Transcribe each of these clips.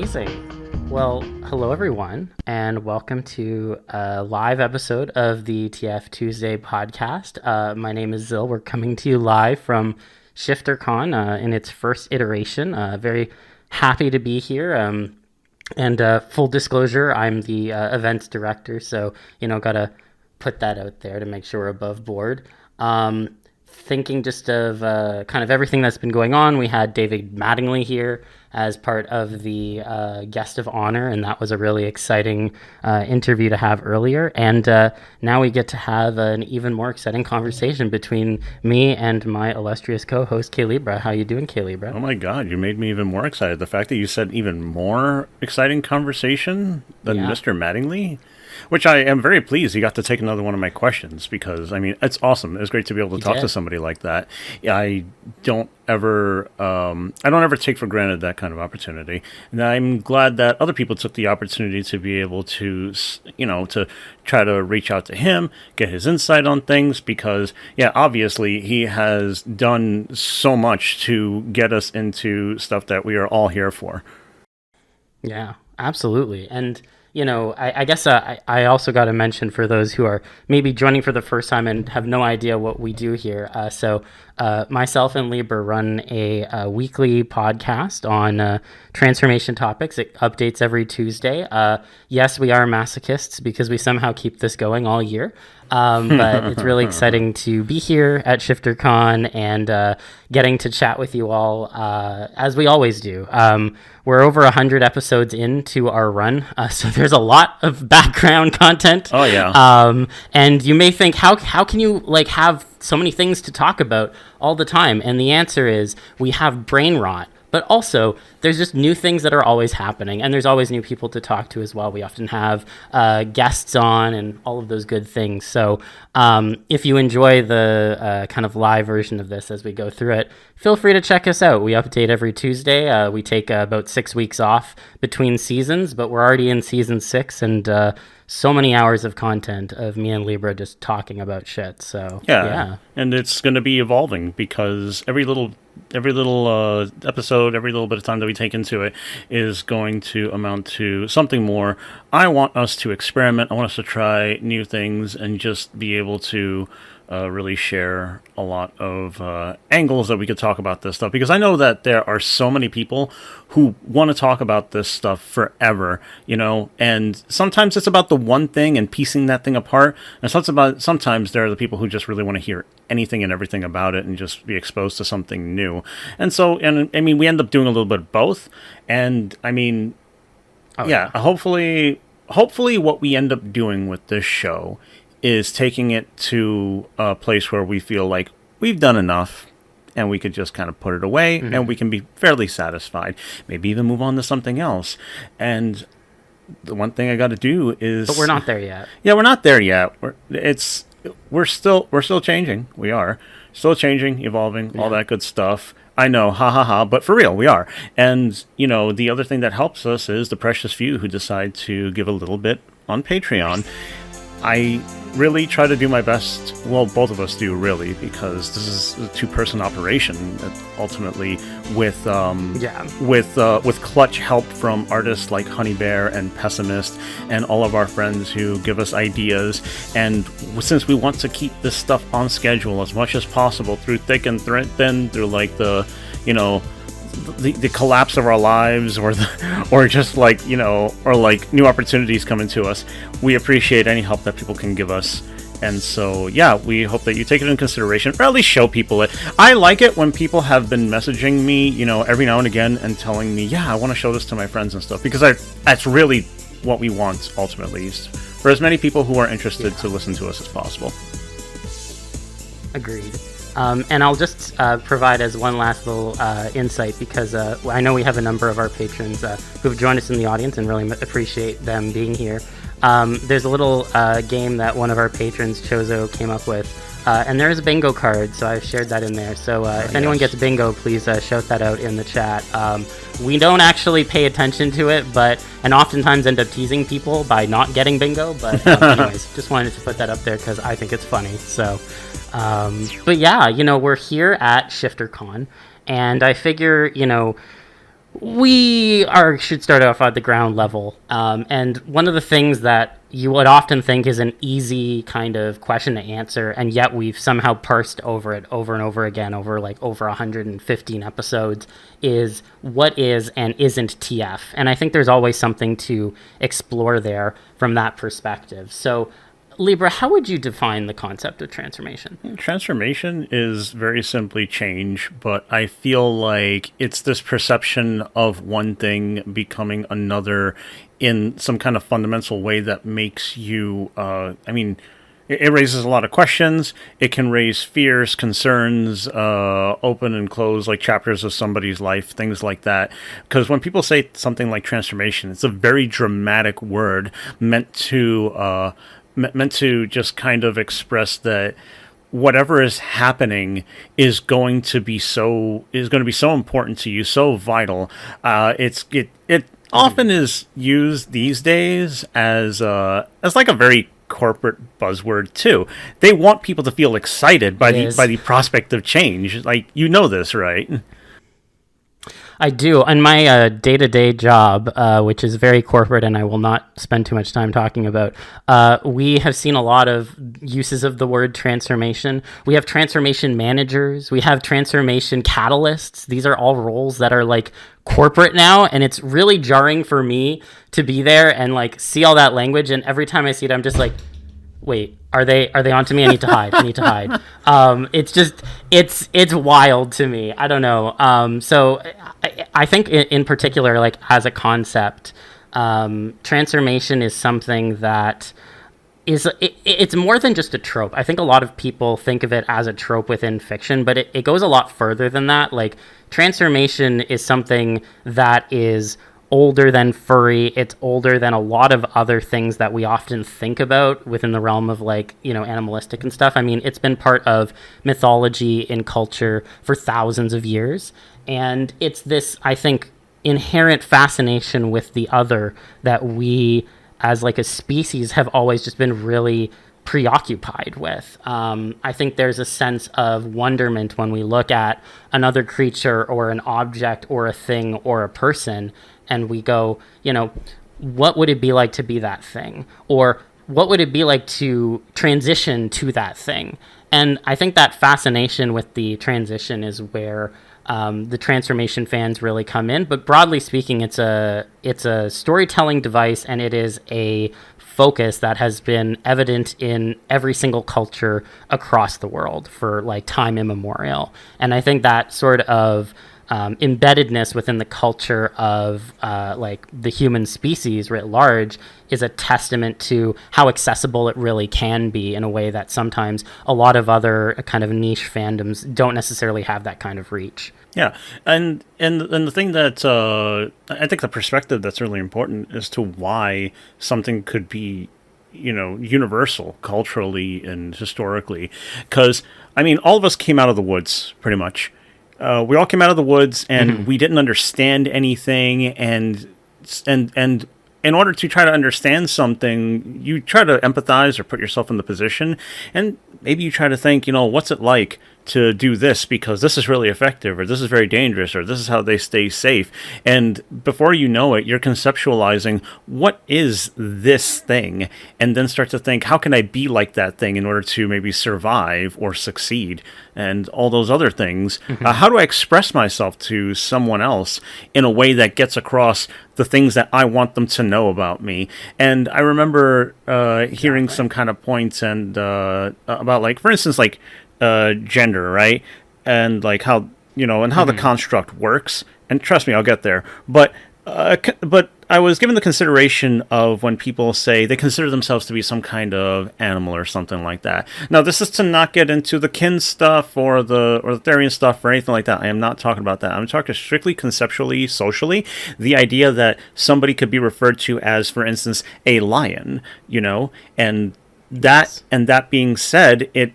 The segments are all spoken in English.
Amazing. Well, hello everyone, and welcome to a live episode of the TFTuesday Podcast. My name is Zil. We're coming to you live from ShifterCon in its first iteration. Very happy to be here. And full disclosure, I'm the events director, so, gotta put that out there to make sure we're above board. Thinking just of kind of everything that's been going on. We had David Mattingly here as part of the guest of honor, and that was a really exciting interview to have earlier. And now we get to have an even more exciting conversation between me and my illustrious co-host, K-Libra. How you doing, K-Libra? Oh my God, you made me even more excited. The fact that you said even more exciting conversation than Mr. Mattingly. Which I am very pleased he got to take another one of my questions because, it's awesome. It's great to be able to talk to somebody like that. I don't ever take for granted that kind of opportunity. And I'm glad that other people took the opportunity to be able to, to try to reach out to him, get his insight on things because, obviously he has done so much to get us into stuff that we are all here for. Yeah, absolutely. And I guess I also got to mention for those who are maybe joining for the first time and have no idea what we do here. So myself and Libra run a weekly podcast on transformation topics. It updates every Tuesday. Yes, we are masochists because we somehow keep this going all year. But it's really exciting to be here at ShifterCon and getting to chat with you all as we always do. We're over 100 episodes into our run, so there's a lot of background content. Oh yeah. And you may think, how can you have so many things to talk about all the time? And the answer is we have brain rot. But also, there's just new things that are always happening, and there's always new people to talk to as well. We often have guests on and all of those good things. So if you enjoy the kind of live version of this as we go through it, feel free to check us out. We update every Tuesday. We take about 6 weeks off between seasons, but we're already in season 6, and so many hours of content of me and Libra just talking about shit. So yeah. And it's going to be evolving because every little episode, every little bit of time that we take into it is going to amount to something more. I want us to experiment. I want us to try new things and just be able to really share a lot of angles that we could talk about this stuff, because I know that there are so many people who want to talk about this stuff forever, and sometimes it's about the one thing and piecing that thing apart, and sometimes there are the people who just really want to hear anything and everything about it and just be exposed to something new. And so, we end up doing a little bit of both, and hopefully what we end up doing with this show is taking it to a place where we feel like we've done enough and we could just kind of put it away and we can be fairly satisfied, maybe even move on to something else. And the one thing I got to do is... But we're not there yet. Yeah, we're not there yet. We're still changing. We are still changing, evolving, all that good stuff. I know, but for real, we are. And, the other thing that helps us is the precious few who decide to give a little bit on Patreon. I really try to do my best. Well, both of us do, really, because this is a two-person operation. Ultimately, with clutch help from artists like Honey Bear and Pessimist, and all of our friends who give us ideas. And since we want to keep this stuff on schedule as much as possible, through thick and thin, through the collapse of our lives, or just new opportunities coming to us, we appreciate any help that people can give us. And so we hope that you take it in consideration, or at least show people it. I like it when people have been messaging me every now and again and telling me, I want to show this to my friends and stuff, because that's really what we want ultimately, for as many people who are interested to listen to us as possible. Agreed. And I'll just provide as one last little insight, because I know we have a number of our patrons who have joined us in the audience and really appreciate them being here. There's a little game that one of our patrons, Chozo, came up with, and there is a bingo card, so I've shared that in there. So if anyone gets bingo, please shout that out in the chat. We don't actually pay attention to it, and oftentimes end up teasing people by not getting bingo, but anyways, just wanted to put that up there because I think it's funny. So... but we're here at ShifterCon, and I figure, should start off at the ground level. And one of the things that you would often think is an easy kind of question to answer, and yet we've somehow parsed over it over and over again over like over 115 episodes, is what is and isn't TF. And I think there's always something to explore there from that perspective. So Libra, how would you define the concept of transformation? Transformation is very simply change, but I feel like it's this perception of one thing becoming another in some kind of fundamental way that makes you, it raises a lot of questions. It can raise fears, concerns, open and close, like chapters of somebody's life, things like that. Because when people say something like transformation, it's a very dramatic word meant to just kind of express that whatever is happening is going to be so important to you, so vital. It often is used these days as like a very corporate buzzword too. They want people to feel excited by the prospect of change. Like, you know this, right? I do. On my day-to-day job, which is very corporate and I will not spend too much time talking about, we have seen a lot of uses of the word transformation. We have transformation managers. We have transformation catalysts. These are all roles that are like corporate now, and it's really jarring for me to be there and like see all that language, and every time I see it, I'm just like, wait, are they onto me? I need to hide. It's wild to me. I don't know. So I think in particular, like as a concept, transformation is something that it's more than just a trope. I think a lot of people think of it as a trope within fiction, but it goes a lot further than that. Like, transformation is something that is older than furry. It's older than a lot of other things that we often think about within the realm of, like, you know, animalistic and stuff. I mean, it's been part of mythology in culture for thousands of years. And it's this, I think, inherent fascination with the other that we, as like a species, have always just been really preoccupied with. I think there's a sense of wonderment when we look at another creature or an object or a thing or a person, and we go, you know, what would it be like to be that thing? Or what would it be like to transition to that thing? And I think that fascination with the transition is where the transformation fans really come in. But broadly speaking, it's a storytelling device, and it is a focus that has been evident in every single culture across the world for like time immemorial. And I think that sort of embeddedness within the culture of like the human species writ large is a testament to how accessible it really can be in a way that sometimes a lot of other kind of niche fandoms don't necessarily have that kind of reach. Yeah, and the thing that I think the perspective that's really important as to why something could be, you know, universal culturally and historically, because I mean, all of us came out of the woods pretty much. We all came out of the woods, and we didn't understand anything, and in order to try to understand something, you try to empathize or put yourself in the position, and maybe you try to think, you know, what's it like to do this because this is really effective, or this is very dangerous, or this is how they stay safe. And before you know it, you're conceptualizing what is this thing, and then start to think, how can I be like that thing in order to maybe survive or succeed, and all those other things. How do I express myself to someone else in a way that gets across the things that I want them to know about me? And I remember hearing some kind of points and about, like, for instance, like gender, right? And like how, you know, and how the construct works. And trust me, I'll get there. But I was given the consideration of when people say they consider themselves to be some kind of animal or something like that. Now, this is to not get into the kin stuff or the Therian stuff or anything like that. I am not talking about that. I'm talking strictly conceptually, socially. The idea that somebody could be referred to as, for instance, a lion, you know, and that being said, it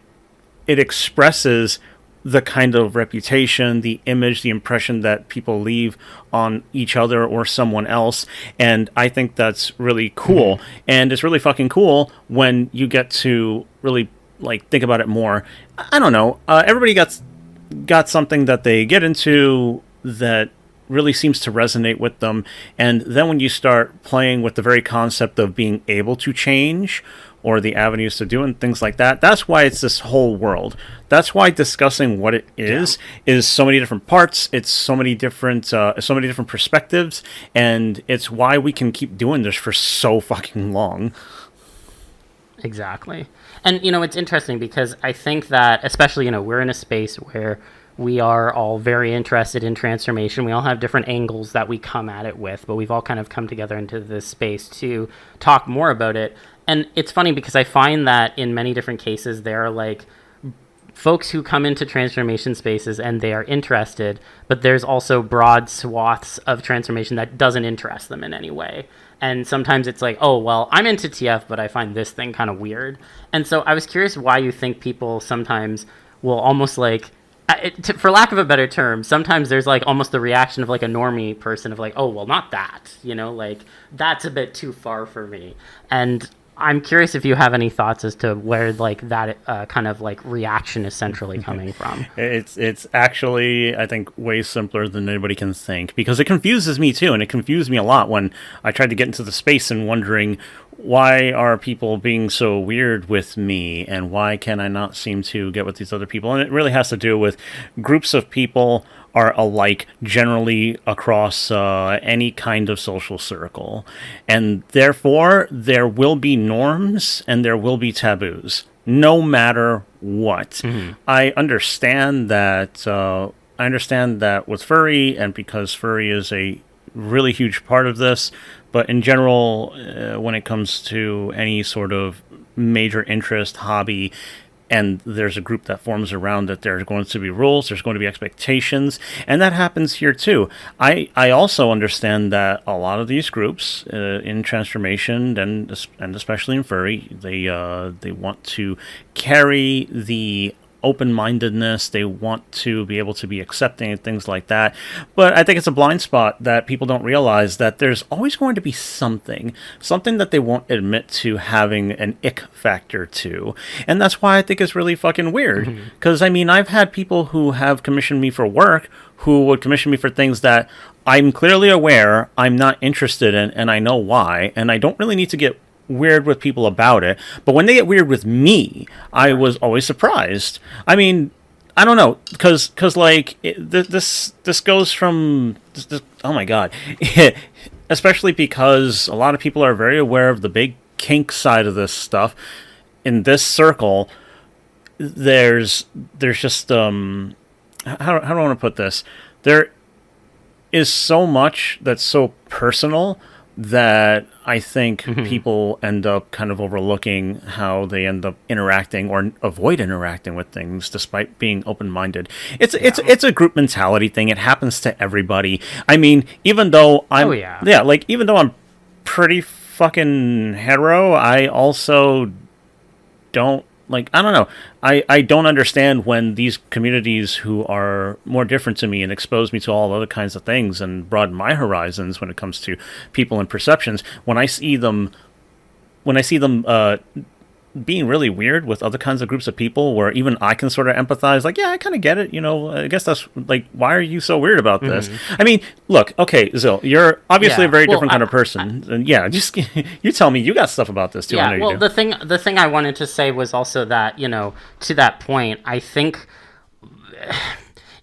expresses the kind of reputation, the image, the impression that people leave on each other or someone else. And I think that's really cool. And it's really fucking cool when you get to really, like, think about it more. I don't know. Everybody got something that they get into that really seems to resonate with them. And then when you start playing with the very concept of being able to change, or the avenues to do and things like that, that's why it's this whole world. That's why discussing what it is so many different parts. It's so many different perspectives, and it's why we can keep doing this for so fucking long. Exactly. And, it's interesting because I think that, especially, we're in a space where we are all very interested in transformation. We all have different angles that we come at it with, but we've all kind of come together into this space to talk more about it. And it's funny because I find that in many different cases, there are like folks who come into transformation spaces and they are interested, but there's also broad swaths of transformation that doesn't interest them in any way. And sometimes it's like, oh, well, I'm into TF, but I find this thing kind of weird. And so I was curious why you think people sometimes will almost like, for lack of a better term, sometimes there's like almost the reaction of like a normie person of like, oh, well, not that, like that's a bit too far for me. And I'm curious if you have any thoughts as to where like that kind of like reaction is centrally coming from. It's actually, I think, way simpler than anybody can think, because it confuses me too, and it confused me a lot when I tried to get into the space and wondering, why are people being so weird with me, and why can I not seem to get with these other people? And it really has to do with groups of people are alike generally across any kind of social circle. And therefore, there will be norms and there will be taboos, no matter what. Mm-hmm. I understand that with furry, and because furry is a really huge part of this, but in general, when it comes to any sort of major interest, hobby, and there's a group that forms around it, there's going to be rules, there's going to be expectations, and that happens here too. I also understand that a lot of these groups in transformation and especially in furry, they want to carry the open-mindedness, they want to be able to be accepting and things like that. But I think it's a blind spot that people don't realize that there's always going to be something that they won't admit to having an ick factor to. And that's why I think it's really fucking weird. Because, I've had people who have commissioned me for work who would commission me for things that I'm clearly aware I'm not interested in, and I know why, and I don't really need to get weird with people about it, but when they get weird with me, I was always surprised. I don't know, because like this goes from this, oh my god, especially because a lot of people are very aware of the big kink side of this stuff. In this circle, there's just how do I want to put this? There is so much that's so personal that I think people end up kind of overlooking how they end up interacting or avoid interacting with things despite being open-minded. It's a group mentality thing. It happens to everybody. Even though I'm even though I'm pretty fucking hetero, I also don't I don't know. I don't understand when these communities who are more different to me and expose me to all other kinds of things and broaden my horizons when it comes to people and perceptions, when I see them being really weird with other kinds of groups of people where even I can sort of empathize, like, yeah, I kind of get it, I guess that's, like, why are you so weird about this? Look, okay, Zil, you're obviously a very different kind of person. And just, you tell me, you got stuff about this too. Yeah, I know you do. the thing I wanted to say was also that, to that point, I think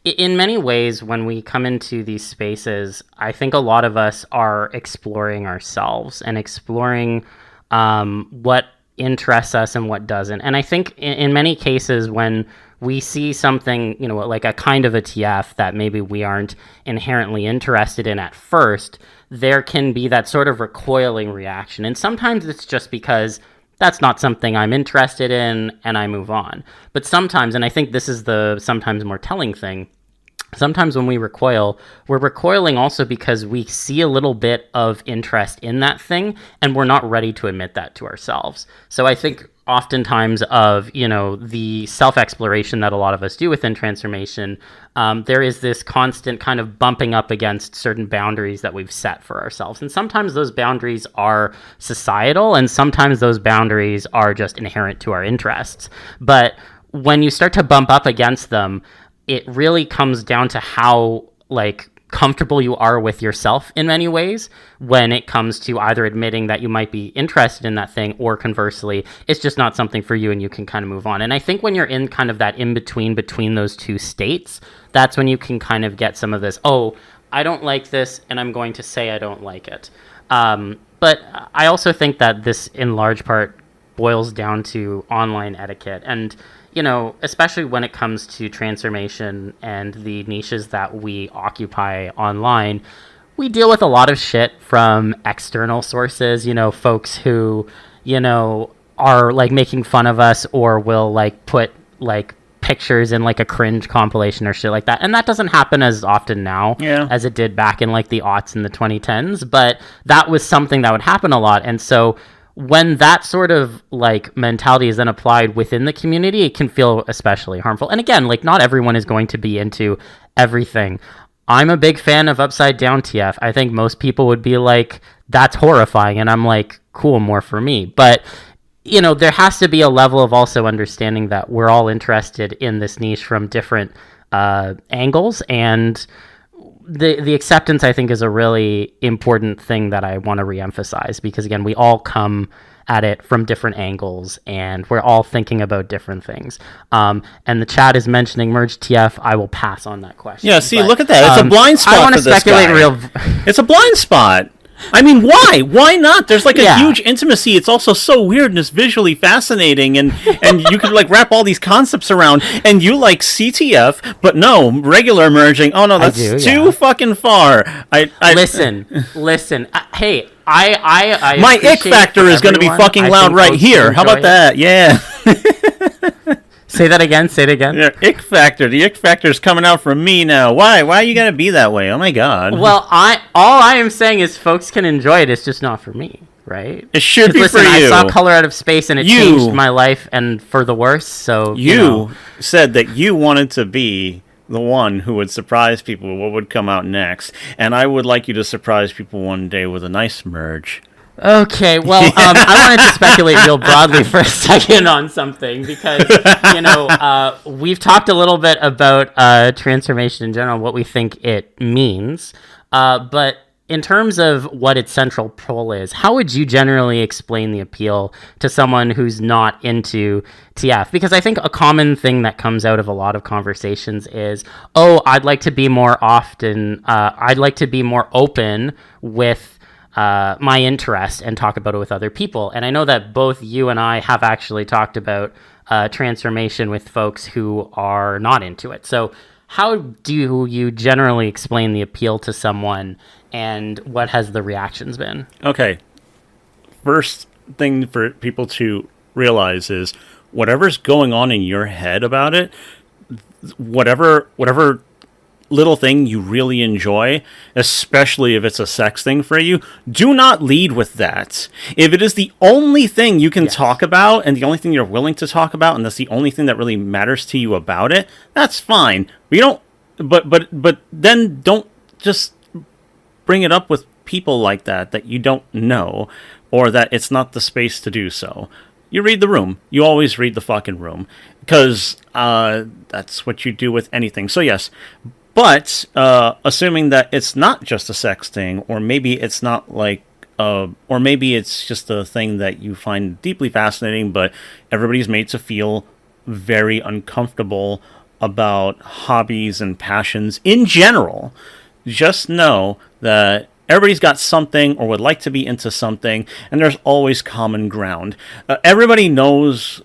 in many ways, when we come into these spaces, I think a lot of us are exploring ourselves and exploring what interests us and what doesn't. And I think in many cases when we see something, like a kind of a TF that maybe we aren't inherently interested in at first, there can be that sort of recoiling reaction. And sometimes it's just because that's not something I'm interested in and I move on. But sometimes, and I think this is the sometimes more telling thing, sometimes when we recoil, we're recoiling also because we see a little bit of interest in that thing and we're not ready to admit that to ourselves. So I think oftentimes of, the self-exploration that a lot of us do within transformation, there is this constant kind of bumping up against certain boundaries that we've set for ourselves. And sometimes those boundaries are societal and sometimes those boundaries are just inherent to our interests. But when you start to bump up against them, it really comes down to how comfortable you are with yourself in many ways when it comes to either admitting that you might be interested in that thing, or conversely, it's just not something for you and you can kind of move on. And I think when you're in kind of that in between those two states, that's when you can kind of get some of this, oh, I don't like this and I'm going to say I don't like it. But I also think that this in large part boils down to online etiquette. And especially when it comes to transformation and the niches that we occupy online, we deal with a lot of shit from external sources, folks who, are like making fun of us, or will like put like pictures in like a cringe compilation or shit like that. And that doesn't happen as often now as it did back in like the aughts and the 2010s. But that was something that would happen a lot. And so when that sort of like mentality is then applied within the community, it can feel especially harmful. And again, like not everyone is going to be into everything. I'm a big fan of upside down TF. I think most people would be like, that's horrifying. And I'm like, cool, more for me. But there has to be a level of also understanding that we're all interested in this niche from different angles, and the acceptance, I think, is a really important thing that I want to reemphasize, because again, we all come at it from different angles and we're all thinking about different things. And the chat is mentioning merge TF. I will pass on that question. Yeah, see, look at that. It's a blind spot. I want to speculate It's a blind spot. I mean, why? Why not? There's like a huge intimacy. It's also so weird and it's visually fascinating, and you could like wrap all these concepts around. And you like CTF, but no, regular merging. Oh no, that's too fucking far. I listen. Hey, I my ick factor is going to be fucking loud right here. How about that? Yeah. Say that again. Say it again. Yeah, ick factor. The ick factor is coming out from me now. Why? Why you gotta be that way? Oh my god. Well, all I am saying is folks can enjoy it. It's just not for me, right? It should be listen, for you. I saw Color Out of Space and it changed my life, and for the worse. So you said that you wanted to be the one who would surprise people with what would come out next, and I would like you to surprise people one day with a nice merge. Okay, well, I wanted to speculate real broadly for a second on something, because, we've talked a little bit about transformation in general, what we think it means, but in terms of what its central pull is, how would you generally explain the appeal to someone who's not into TF? Because I think a common thing that comes out of a lot of conversations is, I'd like to be more open with my interest and talk about it with other people. And I know that both you and I have actually talked about transformation with folks who are not into it. So how do you generally explain the appeal to someone, and what has the reactions been? Okay. First thing for people to realize is whatever's going on in your head about it, whatever little thing you really enjoy, especially if it's a sex thing for you, do not lead with that. If it is the only thing you can talk about and the only thing you're willing to talk about, and that's the only thing that really matters to you about it, that's fine. But then don't just bring it up with people like that you don't know, or that it's not the space to do so. You read the room. You always read the fucking room, because that's what you do with anything. So yes. But assuming that it's not just a sex thing, or maybe it's not like, or maybe it's just a thing that you find deeply fascinating, but everybody's made to feel very uncomfortable about hobbies and passions in general, just know that everybody's got something or would like to be into something, and there's always common ground. Everybody knows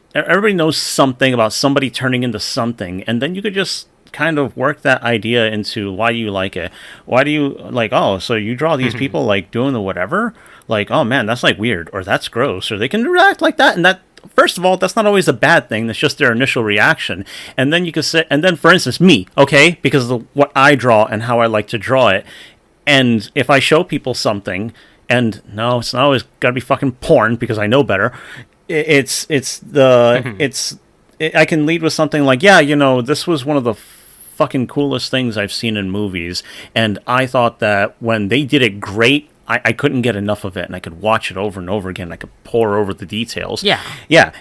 something about somebody turning into something, and then you could just kind of work that idea into why you like it. Why do you like, so you draw these people like doing the whatever? Like, oh man, that's like weird, or that's gross, or they can react like that. And that, first of all, that's not always a bad thing. That's just their initial reaction. And then you could say, and then for instance, me, okay, because of what I draw and how I like to draw it. And if I show people something, and no, it's not always gotta be fucking porn because I know better. I can lead with something like, this was one of the fucking coolest things I've seen in movies, and I thought that when they did it great, I couldn't get enough of it, and I could watch it over and over again. I could pore over the details. Yeah.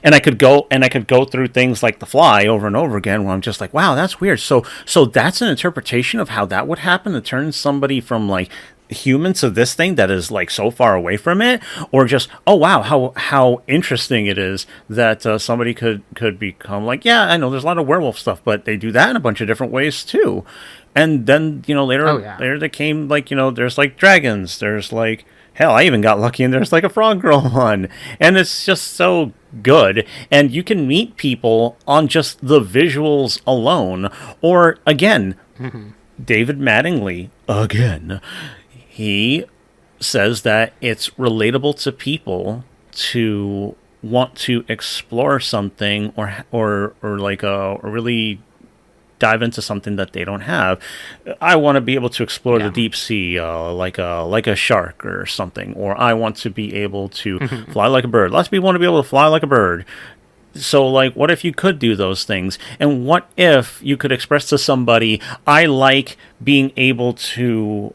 And I could go through things like The Fly over and over again, where I'm just like, wow, that's weird. So that's an interpretation of how that would happen, to turn somebody from like human to this thing that is like so far away from it, or just, oh wow, how interesting it is that somebody could become like, yeah, I know there's a lot of werewolf stuff, but they do that in a bunch of different ways too. And then, later they came, like, there's like dragons, there's like, hell, I even got lucky and there's like a frog girl one, and it's just so good. And you can meet people on just the visuals alone, or again, David Mattingly again. He says that it's relatable to people to want to explore something or really dive into something that they don't have. I want to be able to explore the deep sea, like a shark or something, or I want to be able to fly like a bird. Lots of people want to be able to fly like a bird. So, like, what if you could do those things? And what if you could express to somebody, I like being able to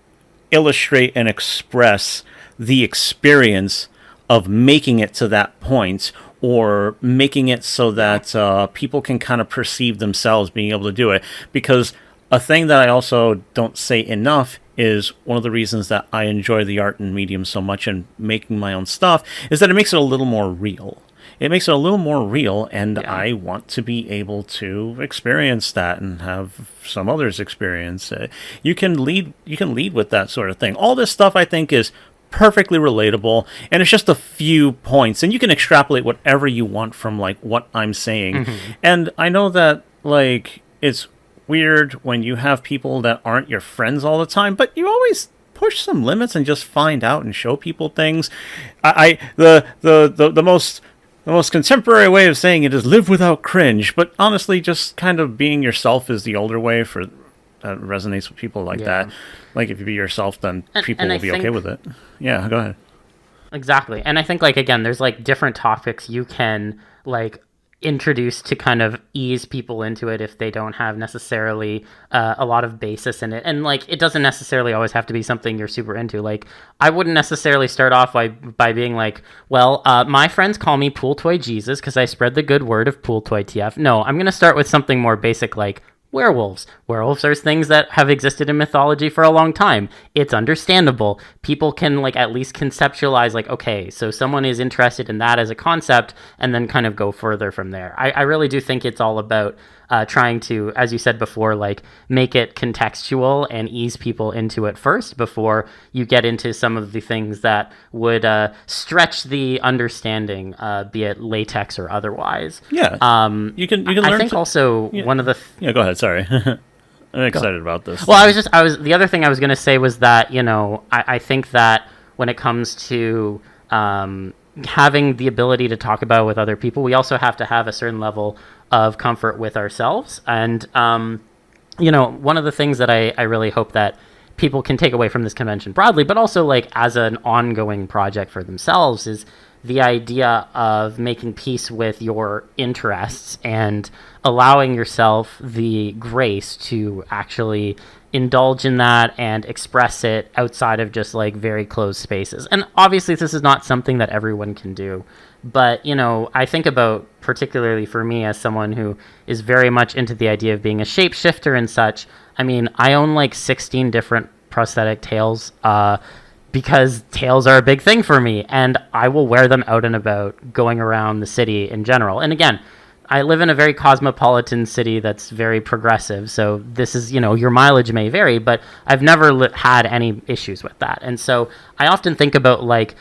illustrate and express the experience of making it to that point, or making it so that people can kind of perceive themselves being able to do it. Because a thing that I also don't say enough is one of the reasons that I enjoy the art and medium so much and making my own stuff is that it makes it a little more real. It makes it a little more real, and I want to be able to experience that and have some others experience it. You can lead with that sort of thing. All this stuff, I think, is perfectly relatable, and it's just a few points, and you can extrapolate whatever you want from like what I'm saying. And I know that like it's weird when you have people that aren't your friends all the time, but you always push some limits and just find out and show people things. The most contemporary way of saying it is live without cringe, but honestly, just kind of being yourself is the older way that resonates with people like that. Like, if you be yourself, then people will be okay with it. Yeah, go ahead. Exactly. And I think, like, again, there's like different topics you can like introduce to kind of ease people into it if they don't have necessarily a lot of basis in it. And like, it doesn't necessarily always have to be something you're super into. Like, I wouldn't necessarily start off by being like, well, my friends call me Pool Toy Jesus because I spread the good word of Pool Toy TF. No, I'm going to start with something more basic, like werewolves. Werewolves are things that have existed in mythology for a long time. It's understandable. People can like at least conceptualize like, okay, so someone is interested in that as a concept, and then kind of go further from there. I really do think it's all about trying to, as you said before, like make it contextual and ease people into it first before you get into some of the things that would stretch the understanding, be it latex or otherwise. Yeah. You can learn. I think also one of the go ahead. Sorry. I'm excited about this. Well, the other thing I was going to say was that, I think that when it comes to having the ability to talk about it with other people, we also have to have a certain level of comfort with ourselves. And, one of the things that I really hope that people can take away from this convention broadly, but also like as an ongoing project for themselves, is the idea of making peace with your interests and allowing yourself the grace to actually indulge in that and express it outside of just like very closed spaces. And obviously this is not something that everyone can do, but I think about, particularly for me as someone who is very much into the idea of being a shapeshifter and such, I mean, I own like 16 different prosthetic tails, because tails are a big thing for me, and I will wear them out and about going around the city in general. And again, I live in a very cosmopolitan city that's very progressive, so this is, your mileage may vary, but I've never had any issues with that. And so I often think about, like,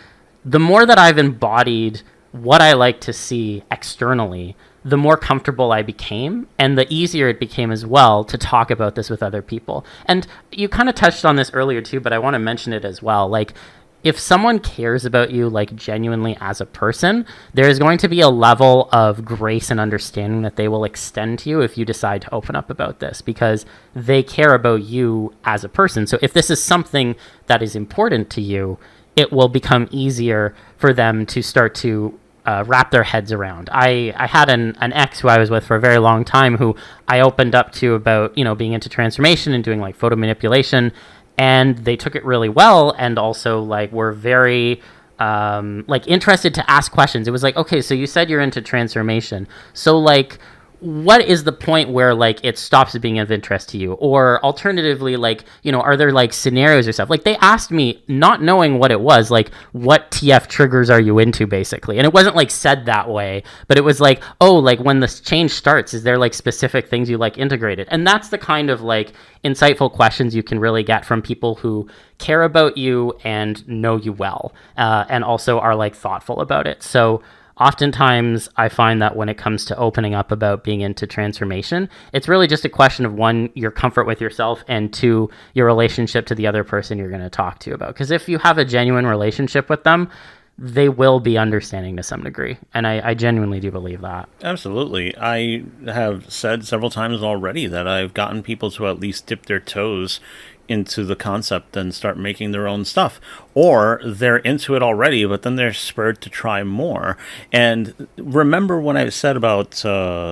the more that I've embodied what I like to see externally, the more comfortable I became, and the easier it became as well to talk about this with other people. And you kind of touched on this earlier too, but I want to mention it as well. Like, if someone cares about you, like, genuinely as a person, there's going to be a level of grace and understanding that they will extend to you if you decide to open up about this, because they care about you as a person. So if this is something that is important to you, it will become easier for them to start to wrap their heads around. I had an ex who I was with for a very long time, who I opened up to about, being into transformation and doing like photo manipulation. and they took it really well, and also like were very like interested to ask questions. It was like, okay, so you said you're into transformation, so like what is the point where like it stops being of interest to you? Or alternatively, like, you know, are there like scenarios or stuff? Like they asked me, not knowing what it was, like, what TF triggers are you into, basically? And it wasn't like said that way, but it was like, oh, like when the change starts, is there like specific things you like integrated? And that's the kind of like insightful questions you can really get from people who care about you and know you well, and also are like thoughtful about it. So oftentimes I find that when it comes to opening up about being into transformation, it's really just a question of, one, your comfort with yourself, and two, your relationship to the other person you're going to talk to about. Because if you have a genuine relationship with them, they will be understanding to some degree. And I genuinely do believe that. Absolutely. I have said several times already that I've gotten people to at least dip their toes into the concept and start making their own stuff, or they're into it already but then they're spurred to try more. And remember when I said about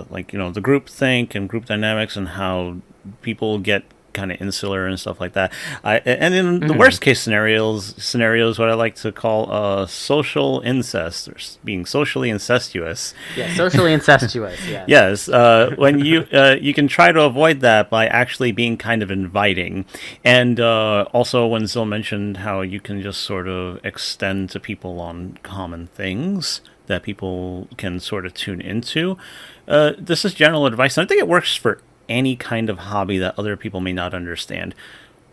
like, you know, the group think and group dynamics and how people get kind of insular and stuff like that. And in the worst case scenarios, what I like to call social incest, or being socially incestuous. Yeah, socially incestuous. Yeah. Yes, when you can try to avoid that by actually being kind of inviting, and also when Zil mentioned how you can just sort of extend to people on common things that people can sort of tune into. This is general advice, and I think it works for any kind of hobby that other people may not understand.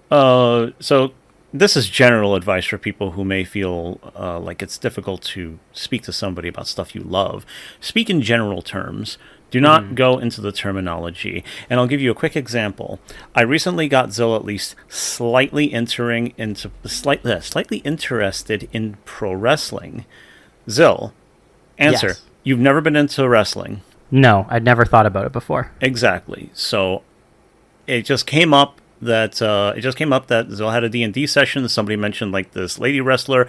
So this is general advice for people who may feel like it's difficult to speak to somebody about stuff you love. Speak in general terms. Do not go into the terminology. And I'll give you a quick example. I recently got Zil at least slightly interested in pro wrestling. Zil, answer. Yes. You've never been into wrestling? No, I'd never thought about it before. Exactly. So it just came up that Zil had a D&D session. Somebody mentioned like this lady wrestler,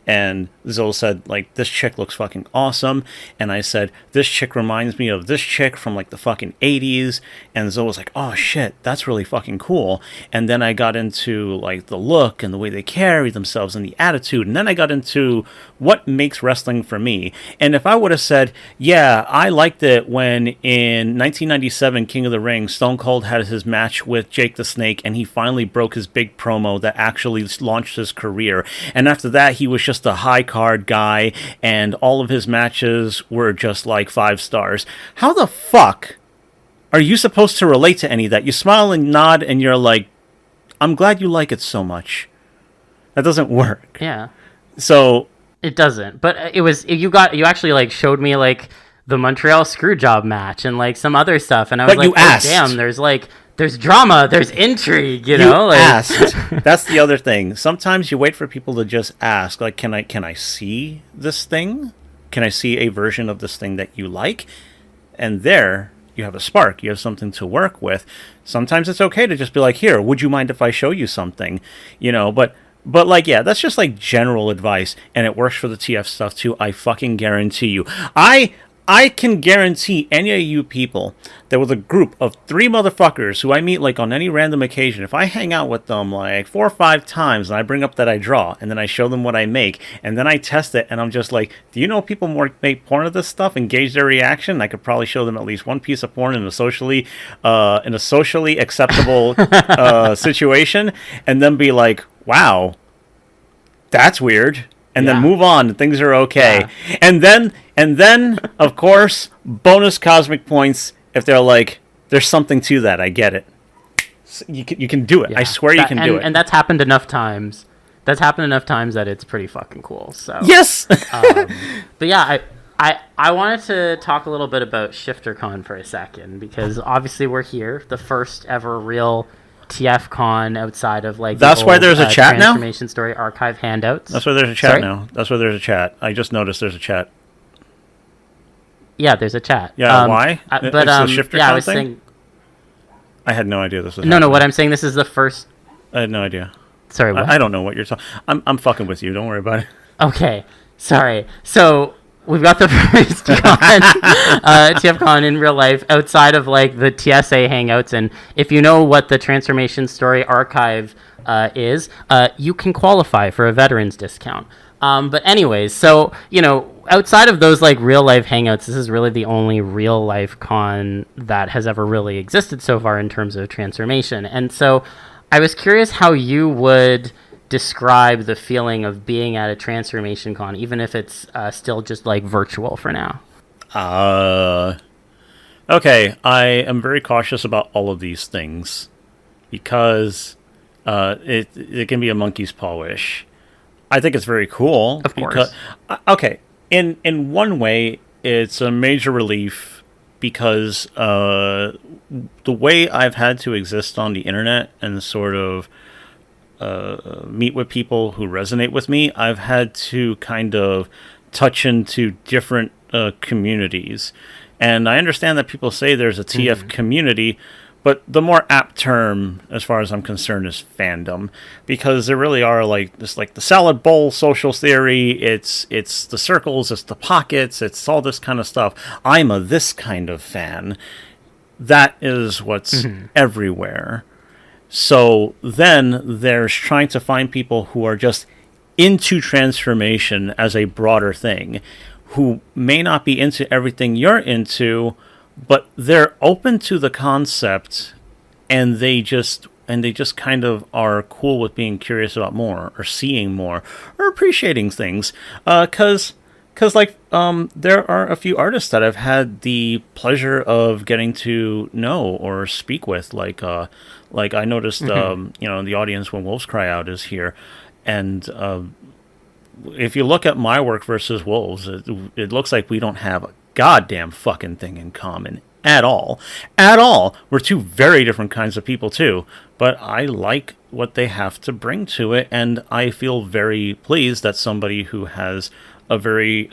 and Zil said like, this chick looks fucking awesome. And I said, this chick reminds me of this chick from like the fucking 80s. And Zil was like, oh shit, that's really fucking cool. And then I got into like the look and the way they carry themselves and the attitude. And then I got into what makes wrestling for me. And if I would have said, yeah, I liked it when in 1997 King of the Ring, Stone Cold had his match with Jake the Snake, and he finally broke his big promo that actually launched his career. And after that, he was just a high card guy, and all of his matches were just like 5 stars. How the fuck are you supposed to relate to any of that? You smile and nod, and you're like, I'm glad you like it so much. That doesn't work. Yeah. So it doesn't. But you actually like showed me like the Montreal Screwjob match and like some other stuff, and I was like, oh, damn, there's drama, there's intrigue, you know? Like, asked. That's the other thing. Sometimes you wait for people to just ask, like, can I see this thing? Can I see a version of this thing that you like? And there you have a spark. You have something to work with. Sometimes it's okay to just be like, here, would you mind if I show you something? You know, but like, yeah, that's just like general advice, and it works for the TF stuff too. I fucking guarantee you. I can guarantee any of you people that with a group of 3 motherfuckers who I meet like on any random occasion, if I hang out with them like 4 or 5 times and I bring up that I draw and then I show them what I make and then I test it and I'm just like, do you know people make porn of this stuff and gauge their reaction? I could probably show them at least one piece of porn in a socially acceptable situation and then be like, wow, that's weird. And then move on, and things are okay. Yeah. And then, of course, bonus cosmic points if they're like, there's something to that. I get it. You can do it. Yeah. I swear you can do it. And that's happened enough times. That it's pretty fucking cool. So yes. But yeah, I wanted to talk a little bit about ShifterCon for a second, because obviously we're here, the first ever real TFCon outside of like that's why there's a chat now. Transformation Story archive handouts. That's why there's a chat now. That's why there's a chat. I just noticed there's a chat. Yeah, there's a chat. Yeah, why? But the ShifterCon I was saying. I had no idea this was. No. What I'm saying, this is the first. I had no idea. Sorry, what? I don't know what you're talking. I'm fucking with you. Don't worry about it. Okay, sorry. So we've got the first TFCon in real life outside of like the TSA hangouts. And if you know what the Transformation Story Archive is, you can qualify for a veterans discount. But anyways, so, outside of those like real life hangouts, this is really the only real life con that has ever really existed so far in terms of transformation. And so I was curious how you would describe the feeling of being at a transformation con, even if it's still just like virtual for now. Okay, I am very cautious about all of these things because it can be a monkey's paw-ish. I think it's very cool. Of course. Okay, in one way, it's a major relief because the way I've had to exist on the internet and sort of meet with people who resonate with me, I've had to kind of touch into different communities. And I understand that people say there's a TF community, but the more apt term, as far as I'm concerned, is fandom, because there really are like the salad bowl social theory. It's the circles, it's the pockets, it's all this kind of stuff. I'm a this kind of fan. That is what's everywhere. So then there's trying to find people who are just into transformation as a broader thing, who may not be into everything you're into, but they're open to the concept, and they just kind of are cool with being curious about more, or seeing more, or appreciating things. Because there are a few artists that I've had the pleasure of getting to know or speak with. Like I noticed, the audience when Wolves Cry Out is here, and if you look at my work versus Wolves, it looks like we don't have a goddamn fucking thing in common at all. We're two very different kinds of people too, but I like what they have to bring to it, and I feel very pleased that somebody who has a very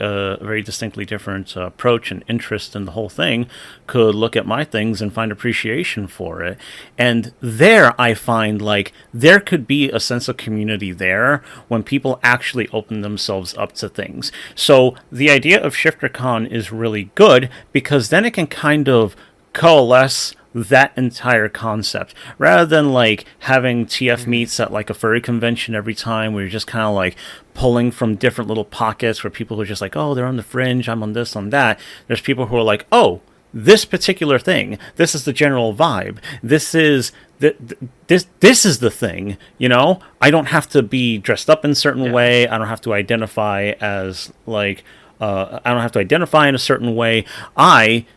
distinctly different approach and interest in the whole thing could look at my things and find appreciation for it. And there I find like there could be a sense of community there when people actually open themselves up to things. So the idea of ShifterCon is really good because then it can kind of coalesce that entire concept, rather than like having TF meets at like a furry convention every time where you're just kind of like pulling from different little pockets where people are just like, oh, they're on the fringe, I'm on this, on that. There's people who are like, oh, this particular thing, this is the general vibe, this is this is the thing, I don't have to be dressed up in a certain way, I don't have to identify as like I don't have to identify in a certain way. I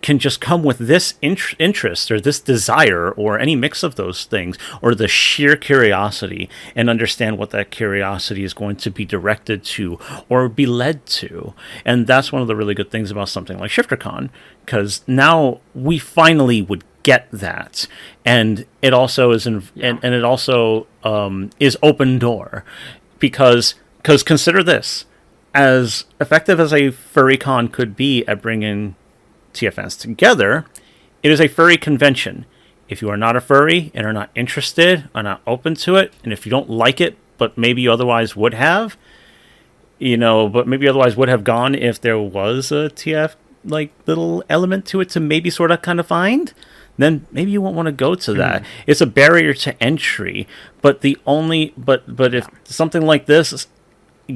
can just come with this interest or this desire or any mix of those things, or the sheer curiosity, and understand what that curiosity is going to be directed to or be led to. And that's one of the really good things about something like ShifterCon, because now we finally would get that, and it also is and it also is open door, because consider this, as effective as a furry con could be at bringing TFNs together, it is a furry convention. If you are not a furry and are not interested, are not open to it, and if you don't like it, but maybe you otherwise would have, gone if there was a TF like little element to it to maybe sort of kind of find, then maybe you won't want to go to that. It's a barrier to entry. But if something like this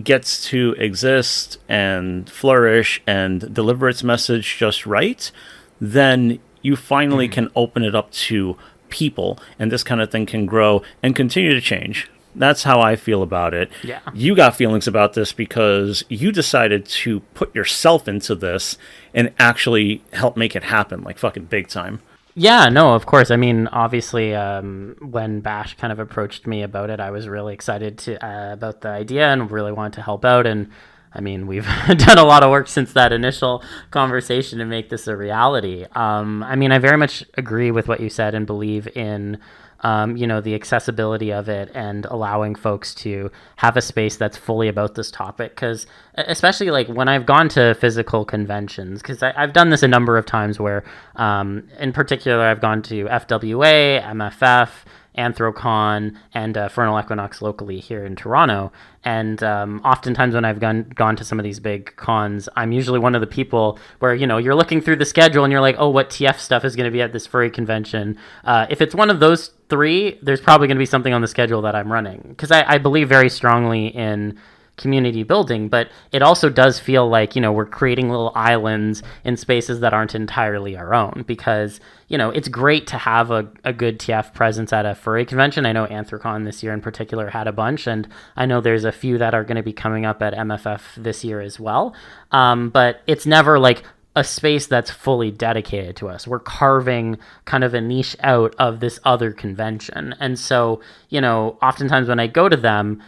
gets to exist and flourish and deliver its message just right, then you finally can open it up to people, and this kind of thing can grow and continue to change. That's how I feel about it. Yeah. You got feelings about this because you decided to put yourself into this and actually help make it happen, like fucking big time. Yeah, no, of course. I mean, obviously, when Bash kind of approached me about it, I was really excited about the idea and really wanted to help out. And I mean, we've done a lot of work since that initial conversation to make this a reality. I mean, I very much agree with what you said and believe in the accessibility of it and allowing folks to have a space that's fully about this topic. Because especially like when I've gone to physical conventions, because I've done this a number of times where in particular I've gone to FWA, MFF, Anthrocon and Vernal Equinox locally here in Toronto. And oftentimes when I've gone to some of these big cons, I'm usually one of the people where, you're looking through the schedule and you're like, oh, what TF stuff is going to be at this furry convention? If it's one of those three, there's probably going to be something on the schedule that I'm running. Because I believe very strongly in community building, but it also does feel like, we're creating little islands in spaces that aren't entirely our own, because, it's great to have a good TF presence at a furry convention. I know Anthrocon this year in particular had a bunch, and I know there's a few that are going to be coming up at MFF this year as well. But it's never like a space that's fully dedicated to us. We're carving kind of a niche out of this other convention. And so, oftentimes when I go to them,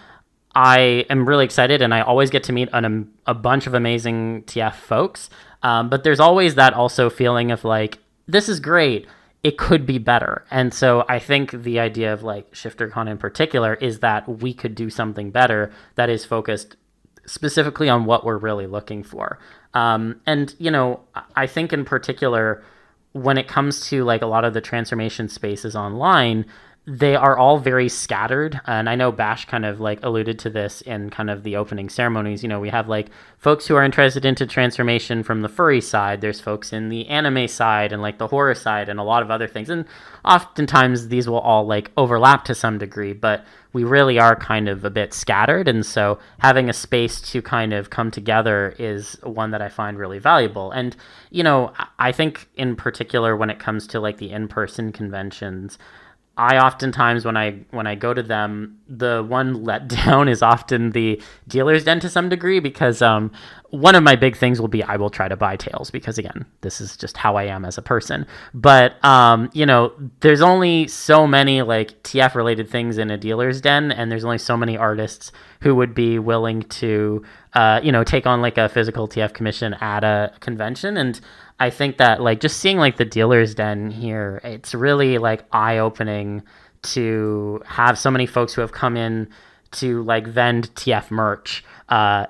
I am really excited, and I always get to meet a bunch of amazing TF folks. But there's always that also feeling of like, this is great, it could be better. And so I think the idea of like ShifterCon in particular is that we could do something better that is focused specifically on what we're really looking for. And, I think in particular, when it comes to like a lot of the transformation spaces online, they are all very scattered. And I know Bash kind of like alluded to this in kind of the opening ceremonies. We have like folks who are interested into transformation from the furry side. There's folks in the anime side and like the horror side and a lot of other things. And oftentimes these will all like overlap to some degree, but we really are kind of a bit scattered. And so having a space to kind of come together is one that I find really valuable. And, I think in particular when it comes to like the in-person conventions, I oftentimes, when I go to them, the one letdown is often the dealer's den to some degree, because one of my big things will be I will try to buy tails, because again, this is just how I am as a person. But there's only so many like TF related things in a dealer's den, and there's only so many artists who would be willing to take on like a physical TF commission at a convention. And I think that like just seeing like the dealer's den here, it's really like eye-opening to have so many folks who have come in to like vend TF merch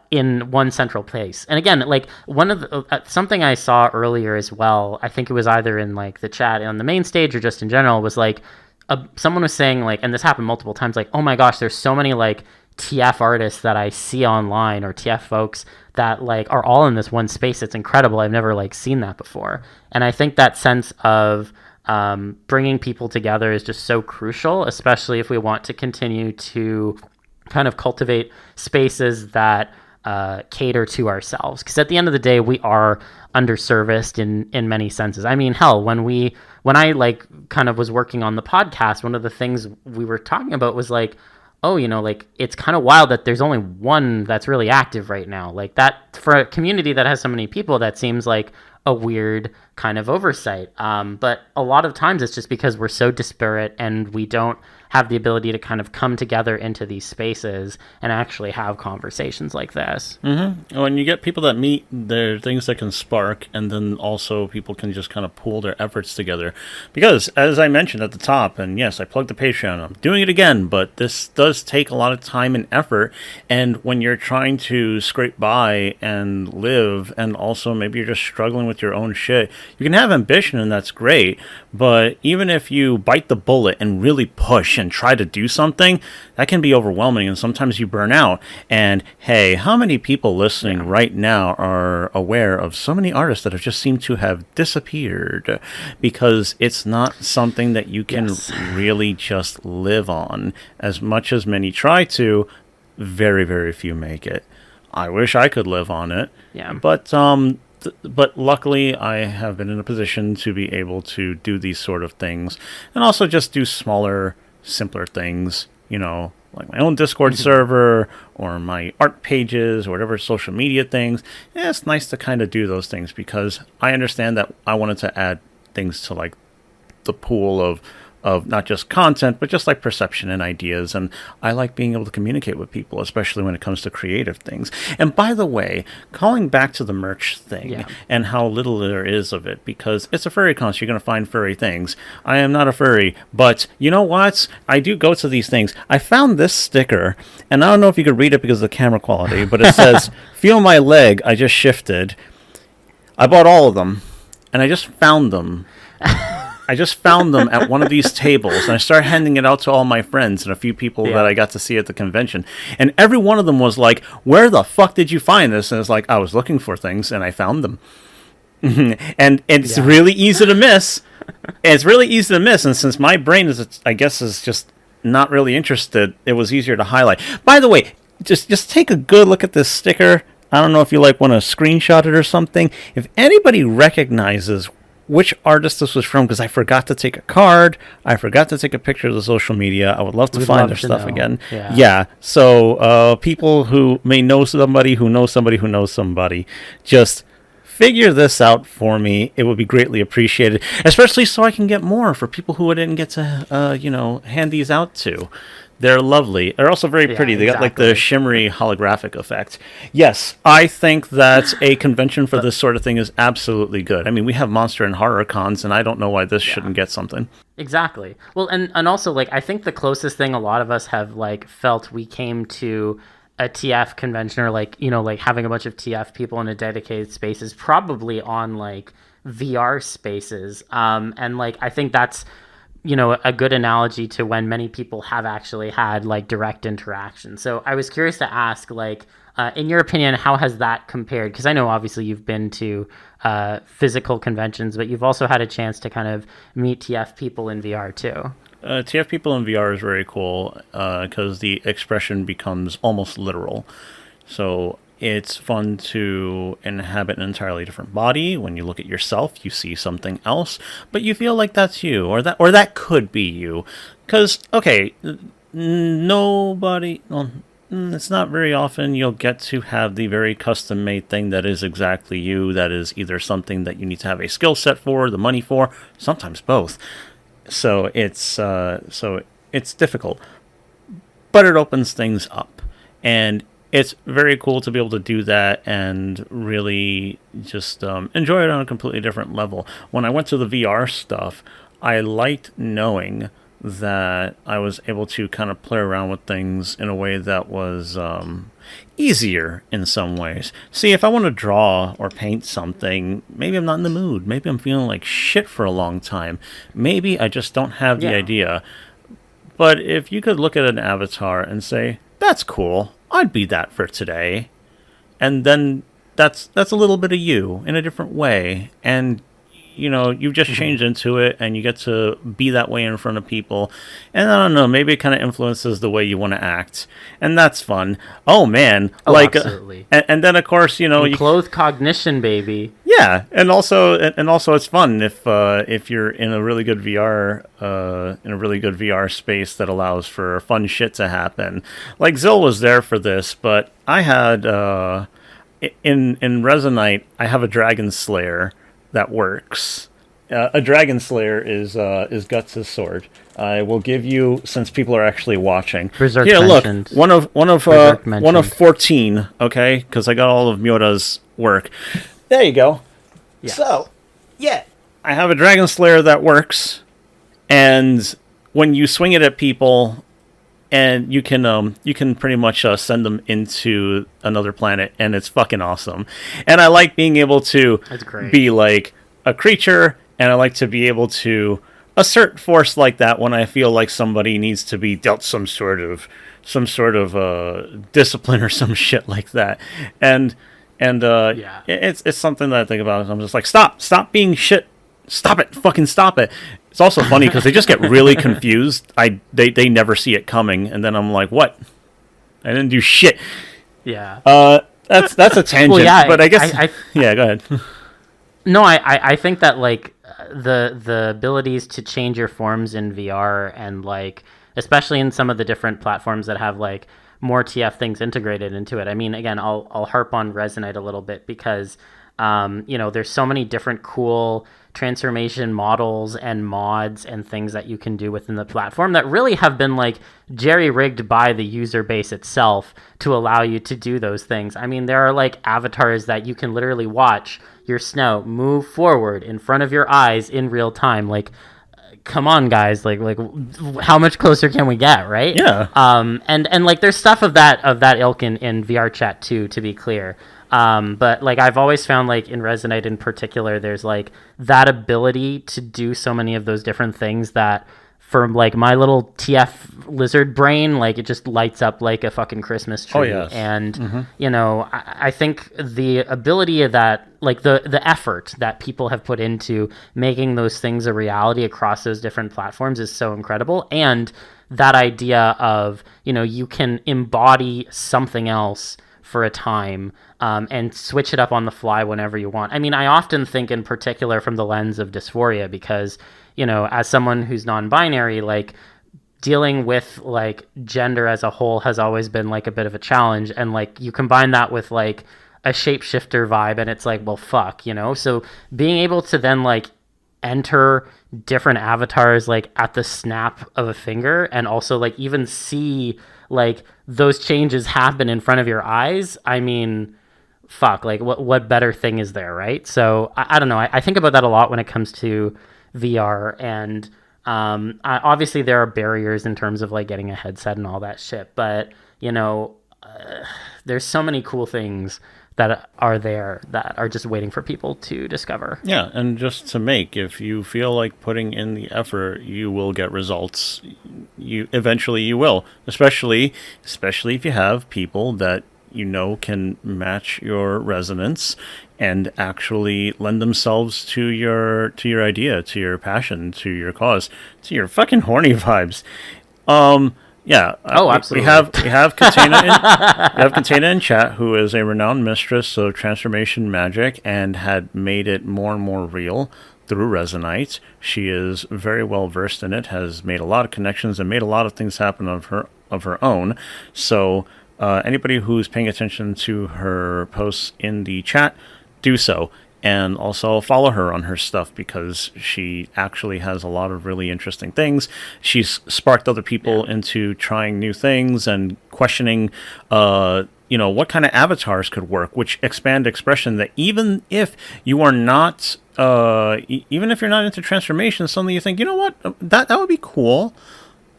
in one central place. And again, like one of the, something I saw earlier as well, I think it was either in like the chat on the main stage or just in general, was like someone was saying like, and this happened multiple times, like, oh my gosh, there's so many like TF artists that I see online, or TF folks that like are all in this one space. It's incredible. I've never like seen that before. And I think that sense of bringing people together is just so crucial, especially if we want to continue to kind of cultivate spaces that cater to ourselves. Because at the end of the day, we are underserviced in many senses. I mean, hell, when I like kind of was working on the podcast, one of the things we were talking about was like, oh, like it's kind of wild that there's only one that's really active right now. Like that, for a community that has so many people, that seems like a weird kind of oversight. But a lot of times it's just because we're so disparate and we don't have the ability to kind of come together into these spaces and actually have conversations like this. Mm-hmm. When you get people that meet, there are things that can spark, and then also people can just kind of pool their efforts together. Because, as I mentioned at the top, and yes, I plugged the Patreon, I'm doing it again, but this does take a lot of time and effort, and when you're trying to scrape by and live, and also maybe you're just struggling with your own shit, you can have ambition, and that's great, but even if you bite the bullet and really push and try to do something, that can be overwhelming, and sometimes you burn out. And hey, how many people listening right now are aware of so many artists that have just seemed to have disappeared because it's not something that you can really just live on? As much as many try to, very, very few make it. I wish I could live on it. Yeah. But luckily, I have been in a position to be able to do these sort of things, and also just do smaller, simpler things, like my own Discord server or my art pages or whatever social media things. Yeah, it's nice to kind of do those things because I understand that I wanted to add things to like the pool of not just content, but just like perception and ideas. And I like being able to communicate with people, especially when it comes to creative things. And by the way, calling back to the merch thing and how little there is of it, because it's a furry con, so you're going to find furry things. I am not a furry, but you know what? I do go to these things. I found this sticker, and I don't know if you could read it because of the camera quality, but it says, "Feel my leg, I just shifted." I bought all of them, and I just found them. I just found them at one of these tables, and I started handing it out to all my friends and a few people that I got to see at the convention. And every one of them was like, "Where the fuck did you find this?" And it's like, I was looking for things, and I found them. And it's really easy to miss. It's really easy to miss, and since my brain is just not really interested, it was easier to highlight. By the way, just take a good look at this sticker. I don't know if you want to screenshot it or something. If anybody recognizes which artist this was from, because I forgot to take a card, I forgot to take a picture of the social media. I would love to find their stuff again. Yeah. So people who may know somebody who knows somebody who knows somebody, just figure this out for me. It would be greatly appreciated, especially so I can get more for people who I didn't get to hand these out to. They're lovely. They're also very pretty. They got like the shimmery holographic effect. Yes, I think that a convention for this sort of thing is absolutely good. I mean, we have monster and horror cons, and I don't know why this shouldn't get something. Exactly. Well, and also, like, I think the closest thing a lot of us have, like, felt we came to a TF convention, or like, like having a bunch of TF people in a dedicated space, is probably on like VR spaces. And like, I think that's, a good analogy to when many people have actually had like direct interaction. So I was curious to ask, like, in your opinion, how has that compared? Because I know obviously you've been to physical conventions, but you've also had a chance to kind of meet TF people in VR too. TF people in VR is very cool because the expression becomes almost literal. So it's fun to inhabit an entirely different body. When you look at yourself, you see something else, but you feel like that's you, or that could be you. Because, okay, nobody... Well, it's not very often you'll get to have the very custom-made thing that is exactly you, that is either something that you need to have a skill set for, the money for, sometimes both. So it's difficult, but it opens things up, and it's very cool to be able to do that and really just enjoy it on a completely different level. When I went to the VR stuff, I liked knowing that I was able to kind of play around with things in a way that was easier in some ways. See, if I want to draw or paint something, maybe I'm not in the mood. Maybe I'm feeling like shit for a long time. Maybe I just don't have the idea. But if you could look at an avatar and say, that's cool, I'd be that for today. And then that's a little bit of you in a different way. And you've just changed into it, and you get to be that way in front of people. And I don't know, maybe it kind of influences the way you want to act, and that's fun. Oh man, absolutely. And then of course, clothed cognition, baby. Yeah, and also it's fun if you're in a really good VR space that allows for fun shit to happen. Like Zil was there for this, but I had in Resonite, I have a Dragon Slayer that works. A Dragon Slayer is Guts' sword. I will give you, since people are actually watching. Berserk here, look, mentioned. one of 14. Okay, because I got all of Myota's work. There you go. Yes. So, yeah, I have a Dragon Slayer that works, and when you swing it at people, and you can pretty much send them into another planet, and it's fucking awesome. And I like being able to be like a creature, and I like to be able to assert force like that when I feel like somebody needs to be dealt some sort of discipline or some shit like that. And it's something that I think about. I'm just like, stop being shit. Stop it. Fucking stop it. It's also funny because they just get really confused. They never see it coming, and then I'm like, what? I didn't do shit. Yeah. That's a tangent. Well, yeah, but I guess yeah. Go ahead. No, I think that like the abilities to change your forms in VR, and like especially in some of the different platforms that have like more TF things integrated into it. I mean, again, I'll harp on Resonite a little bit because there's so many different cool transformation models and mods and things that you can do within the platform that really have been like jerry-rigged by the user base itself to allow you to do those things. I mean, there are like avatars that you can literally watch your snow move forward in front of your eyes in real time. Like, come on, guys, like how much closer can we get, right? Yeah. And like there's stuff of that ilk in VR chat too, to be clear. But like I've always found like in Resonate in particular, there's like that ability to do so many of those different things that for like my little TF lizard brain, like it just lights up like a fucking Christmas tree. Oh, yes. And you know, I think the ability of that, like the effort that people have put into making those things a reality across those different platforms is so incredible. And that idea of, you know, you can embody something else for a time and switch it up on the fly whenever you want. I mean, I often think in particular from the lens of dysphoria because, you know, as someone who's non-binary, like dealing with like gender as a whole has always been like a bit of a challenge. And like you combine that with like a shapeshifter vibe and it's like, well, fuck, you know? So being able to then like enter different avatars like at the snap of a finger and also like even see like those changes happen in front of your eyes. I mean, fuck, like what better thing is there, right? So I don't know. I think about that a lot when it comes to VR and obviously there are barriers in terms of like getting a headset and all that shit, but you know, there's so many cool things that are there that are just waiting for people to discover. Yeah, and just to make, if you feel like putting in the effort, you will get results. Eventually you will, especially if you have people that you know can match your resonance and actually lend themselves to your idea, to your passion, to your cause, to your fucking horny vibes. Yeah. Oh, absolutely. We have Katena in chat, who is a renowned mistress of transformation magic and had made it more and more real through Resonite. She is very well versed in it, has made a lot of connections and made a lot of things happen of her own. So anybody who's paying attention to her posts in the chat, do so. And also follow her on her stuff because she actually has a lot of really interesting things. She's sparked other people into trying new things and questioning, you know, what kind of avatars could work, which expand expression that even if you are not, even if you're not into transformation, suddenly you think, you know what, that would be cool.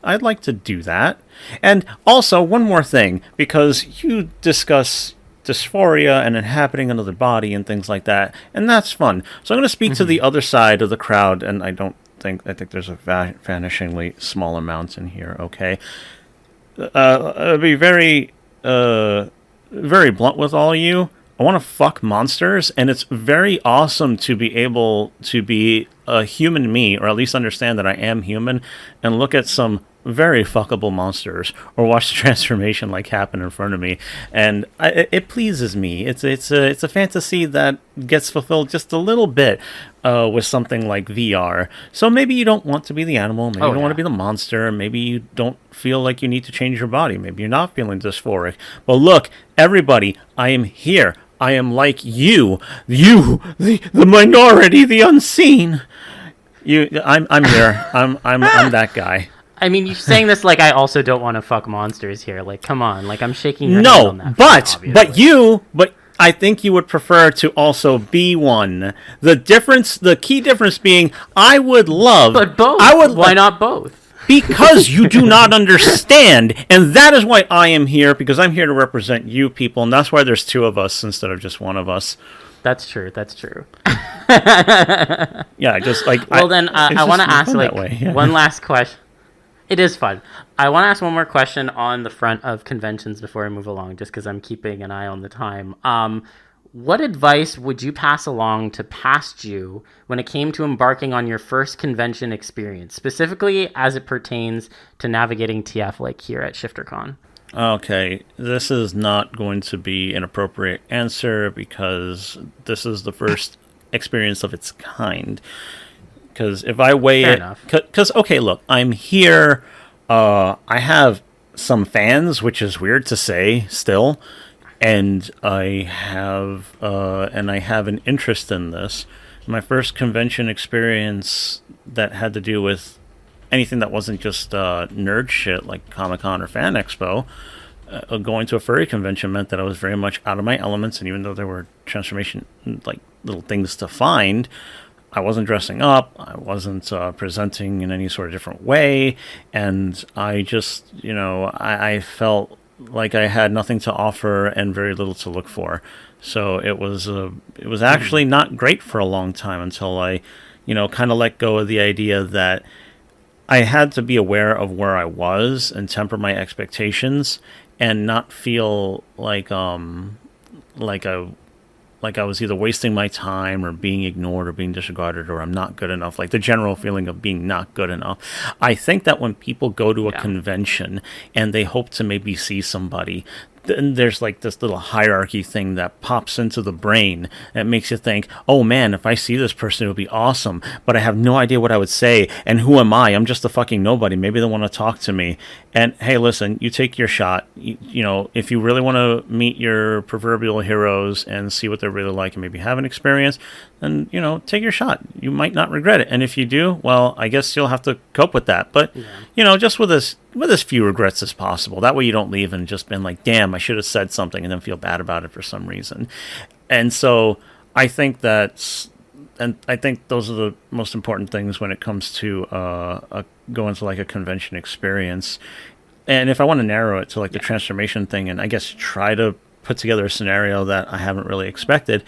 I'd like to do that. And also, one more thing, because you discuss dysphoria and inhabiting another body and things like that, and that's fun. So I'm going to speak to the other side of the crowd, and I think there's a vanishingly small amount in here. Okay, I'll be very very blunt with all of you. I want to fuck monsters, and it's very awesome to be able to be a human me, or at least understand that I am human, and look at some very fuckable monsters, or watch the transformation like happen in front of me, and it pleases me. It's a fantasy that gets fulfilled just a little bit with something like VR. So maybe you don't want to be the animal, maybe you don't want to be the monster, maybe you don't feel like you need to change your body, maybe you're not feeling dysphoric. But look, everybody, I am here. I am like you, the minority, the unseen. I'm here. I'm that guy. I mean, you're saying this like I also don't want to fuck monsters here. Like, come on. Like, I'm shaking your hand on that. But I think you would prefer to also be one. The key difference being, I would love... But both. Why not both? Because you do not understand. And that is why I am here, because I'm here to represent you people. And that's why there's two of us instead of just one of us. That's true. Yeah, just like... Well, I want to ask like one last question. It is fun. I want to ask one more question on the front of conventions before I move along, just because I'm keeping an eye on the time. What advice would you pass along to past you when it came to embarking on your first convention experience, specifically as it pertains to navigating TF like here at ShifterCon? Okay, this is not going to be an appropriate answer because this is the first experience of its kind. Because if I weigh Fair it... enough. Because, okay, look, I'm here. I have some fans, which is weird to say still. And I have an interest in this. My first convention experience that had to do with anything that wasn't just nerd shit like Comic-Con or Fan Expo, going to a furry convention meant that I was very much out of my elements. And even though there were transformation, like little things to find, I wasn't dressing up, I wasn't presenting in any sort of different way, and I just, I felt like I had nothing to offer and very little to look for. So it was actually not great for a long time until I, kind of let go of the idea that I had to be aware of where I was and temper my expectations and not feel like like I was either wasting my time or being ignored or being disregarded or I'm not good enough, like the general feeling of being not good enough. I think that when people go to a convention and they hope to maybe see somebody, then there's like this little hierarchy thing that pops into the brain that makes you think, oh man, if I see this person, it would be awesome, but I have no idea what I would say, and who am I? I'm just a fucking nobody. Maybe they want to talk to me. And hey, listen, you take your shot. If you really want to meet your proverbial heroes and see what they're really like and maybe have an experience, then, take your shot. You might not regret it. And if you do, well, I guess you'll have to cope with that. But, just with as few regrets as possible. That way you don't leave and just been like, damn, I should have said something, and then feel bad about it for some reason. And so I think those are the most important things when it comes to going to like a convention experience. And if I want to narrow it to like the transformation thing, and I guess try to put together a scenario that I haven't really expected.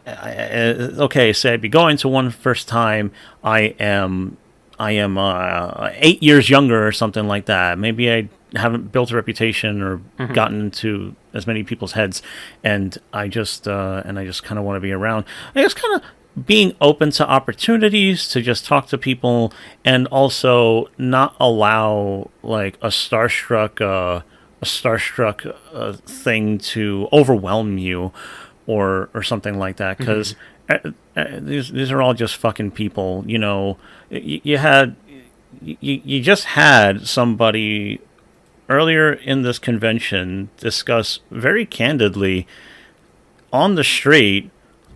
Okay, say I'd be going to one first time. I am 8 years younger or something like that. Maybe I haven't built a reputation or gotten into as many people's heads, and I just kind of want to be around. I guess kind of being open to opportunities to just talk to people, and also not allow like a starstruck thing to overwhelm you or something like that, because these are all just fucking people. You just had somebody earlier in this convention discuss very candidly on the street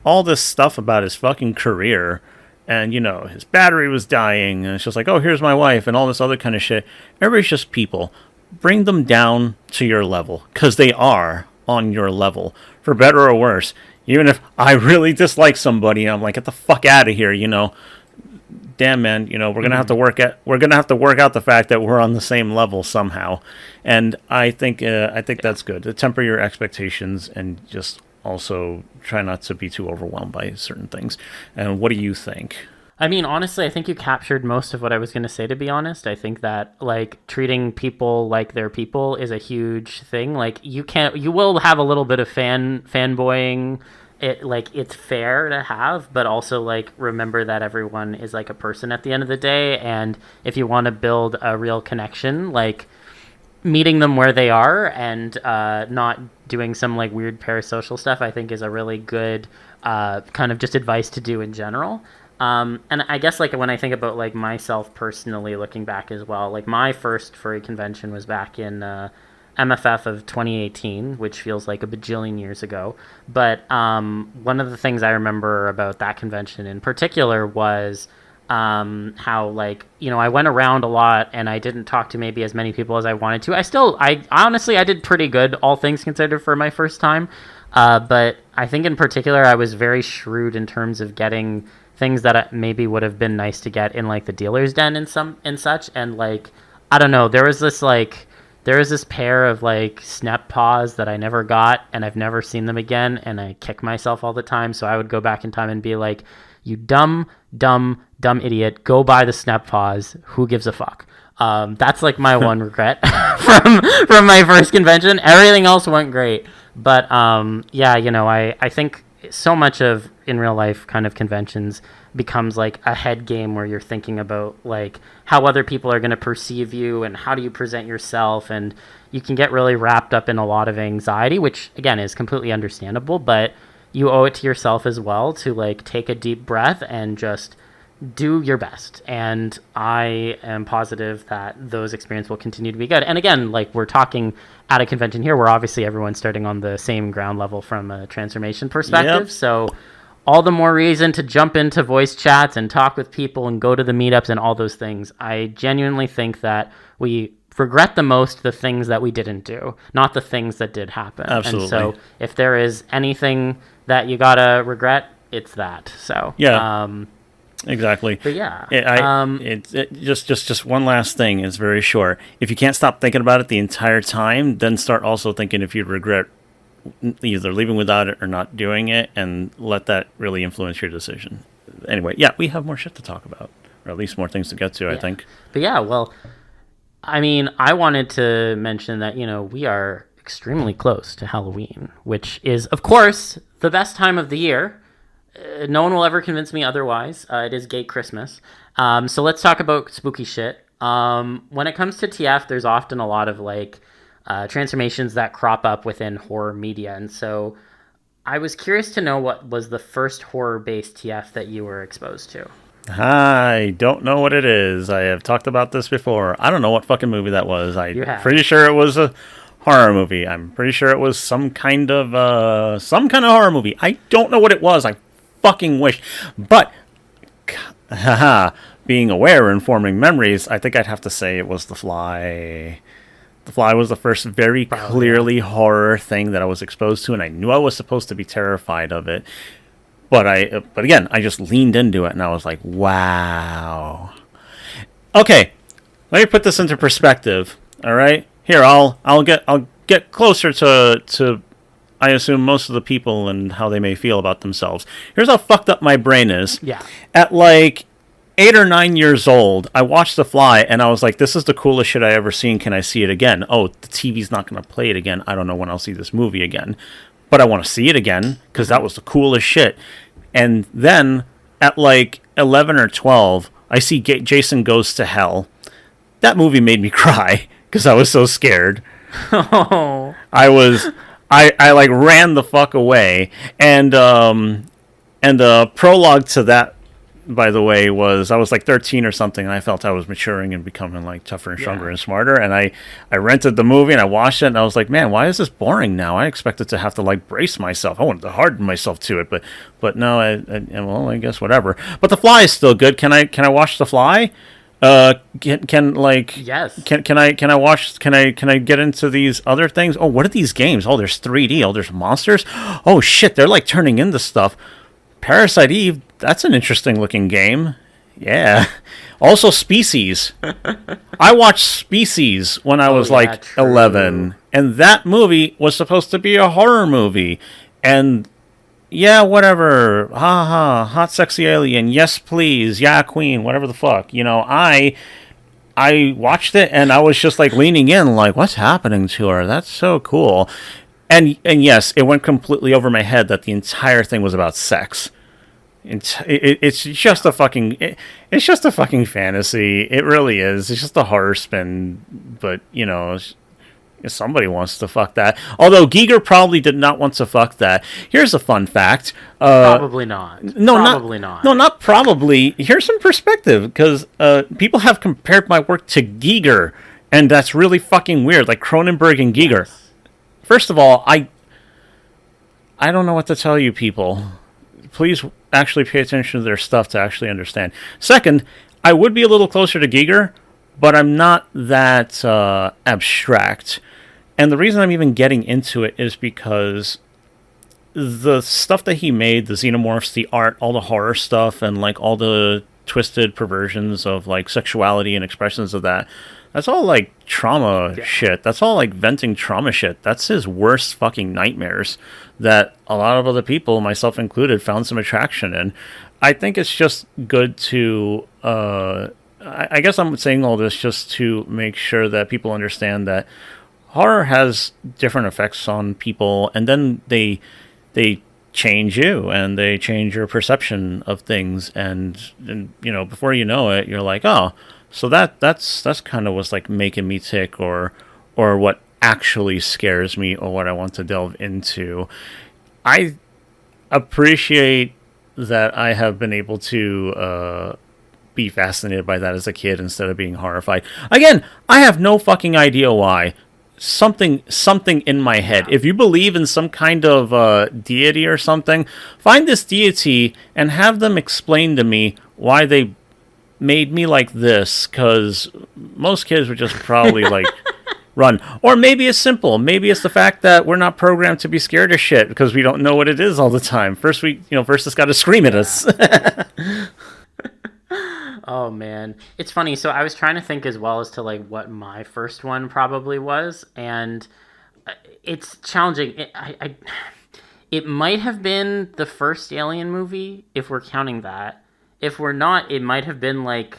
all this stuff about his fucking career, and his battery was dying, and it's just like, oh, here's my wife, and all this other kind of shit. Everybody's just people. Bring them down to your level, because they are on your level, for better or worse. Even if I really dislike somebody, I'm like, get the fuck out of here, Damn, man, we're gonna have to work out the fact that we're on the same level somehow. And I think that's good to temper your expectations and just also try not to be too overwhelmed by certain things. And what do you think? I mean, honestly, I think you captured most of what I was going to say, to be honest. I think that, like, treating people like they're people is a huge thing. Like, you will have a little bit of fanboying. It's fair to have, but also, like, remember that everyone is, like, a person at the end of the day. And if you want to build a real connection, like, meeting them where they are and not doing some, like, weird parasocial stuff, I think is a really good kind of just advice to do in general. And I guess, like, when I think about, like, myself personally looking back as well, like, my first furry convention was back in MFF of 2018, which feels like a bajillion years ago. But one of the things I remember about that convention in particular was how, like, I went around a lot and I didn't talk to maybe as many people as I wanted to. I honestly, I did pretty good, all things considered, for my first time. But I think in particular, I was very shrewd in terms of getting things that maybe would have been nice to get in, like, the dealer's den and such. And, like, I don't know, there was this pair of, like, snap paws that I never got, and I've never seen them again, and I kick myself all the time. So I would go back in time and be like, you dumb idiot, go buy the snap paws. Who gives a fuck? That's, like, my one regret from my first convention. Everything else went great. But I think so much of in real life kind of conventions becomes like a head game where you're thinking about, like, how other people are going to perceive you and how do you present yourself, and you can get really wrapped up in a lot of anxiety, which again is completely understandable, but you owe it to yourself as well to, like, take a deep breath and just do your best. And I am positive that those experiences will continue to be good. And again, like, we're talking at a convention here where obviously everyone's starting on the same ground level from a transformation perspective. Yep. So all the more reason to jump into voice chats and talk with people and go to the meetups and all those things. I genuinely think that we regret the most the things that we didn't do, not the things that did happen. Absolutely. And so if there is anything that you gotta regret, it's that. So yeah. Exactly. But yeah. Just one last thing. It's very short. If you can't stop thinking about it the entire time, then start also thinking if you'd regret either leaving without it or not doing it, and let that really influence your decision. Anyway, yeah, we have more shit to talk about, or at least more things to get to, I think. But yeah, well, I mean, I wanted to mention that, we are extremely close to Halloween, which is, of course, the best time of the year. No one will ever convince me otherwise. It is gay Christmas. So let's talk about spooky shit. When it comes to TF, there's often a lot of transformations that crop up within horror media. And so I was curious to know what was the first horror-based TF that you were exposed to. I don't know what it is. I have talked about this before. I don't know what fucking movie that was. I'm pretty sure it was a horror movie. I'm pretty sure it was some kind of horror movie. I don't know what it was. I fucking wish. But, being aware and forming memories, I think I'd have to say it was The Fly. The Fly was the first very clearly horror thing that I was exposed to, and I knew I was supposed to be terrified of it. But again, I just leaned into it, and I was like, wow. Okay, let me put this into perspective. All right, here I'll get closer to I assume most of the people and how they may feel about themselves. Here's how fucked up my brain is. Yeah. At 8 or 9 years old, I watched The Fly, and I was like, this is the coolest shit I ever seen. Can I see it again? Oh, the TV's not going to play it again. I don't know when I'll see this movie again. But I want to see it again, because that was the coolest shit. And then, at 11 or 12, I see Jason Goes to Hell. That movie made me cry, because I was so scared. Oh. I ran the fuck away. And the prologue to that, by the way, was I was 13 or something, and I felt I was maturing and becoming tougher and stronger and smarter. And I rented the movie and I watched it, and I was like, man, why is this boring now? I expected to have to brace myself. I wanted to harden myself to it, but no, I guess whatever. But The Fly is still good. Can I watch The Fly? Yes. Can I watch? Can I get into these other things? Oh, what are these games? Oh, there's 3D. Oh, there's monsters. Oh shit, they're turning into stuff. Parasite Eve, that's an interesting looking game. Yeah. Also Species. I watched Species when I was 11, and that movie was supposed to be a horror movie. And yeah, whatever. Hot sexy alien. Yes, please. Yeah, queen. Whatever the fuck. I watched it and I was just leaning in what's happening to her? That's so cool. And yes, it went completely over my head that the entire thing was about sex. It's just a fucking fantasy. It really is. It's just a horror spin. But somebody wants to fuck that. Although Giger probably did not want to fuck that. Here's a fun fact. Probably not. No, probably not. No, not probably. Here's some perspective, because people have compared my work to Giger, and that's really fucking weird. Cronenberg and Giger. Yes. First of all, I don't know what to tell you people. Please actually pay attention to their stuff to actually understand. Second, I would be a little closer to Giger, but I'm not that abstract. And the reason I'm even getting into it is because the stuff that he made, the xenomorphs, the art, all the horror stuff, and all the twisted perversions of sexuality and expressions of that, that's all trauma shit. That's all venting trauma shit. That's his worst fucking nightmares that a lot of other people, myself included, found some attraction in. I think it's just good to I guess I'm saying all this just to make sure that people understand that horror has different effects on people, and then they change you and they change your perception of things, and before you know it, you're like, oh, so that's kind of what's making me tick, or what actually scares me, or what I want to delve into. I appreciate that I have been able to be fascinated by that as a kid instead of being horrified. Again, I have no fucking idea why. Something in my head. If you believe in some kind of deity or something, find this deity and have them explain to me why they made me like this, because most kids would just probably run. Or maybe it's simple. Maybe it's the fact that we're not programmed to be scared of shit because we don't know what it is all the time. First it's got to scream at us. Oh man, it's funny. So I was trying to think as well as to like what my first one probably was, and it's challenging. It might have been the first Alien movie if we're counting that. If we're not, it might have been like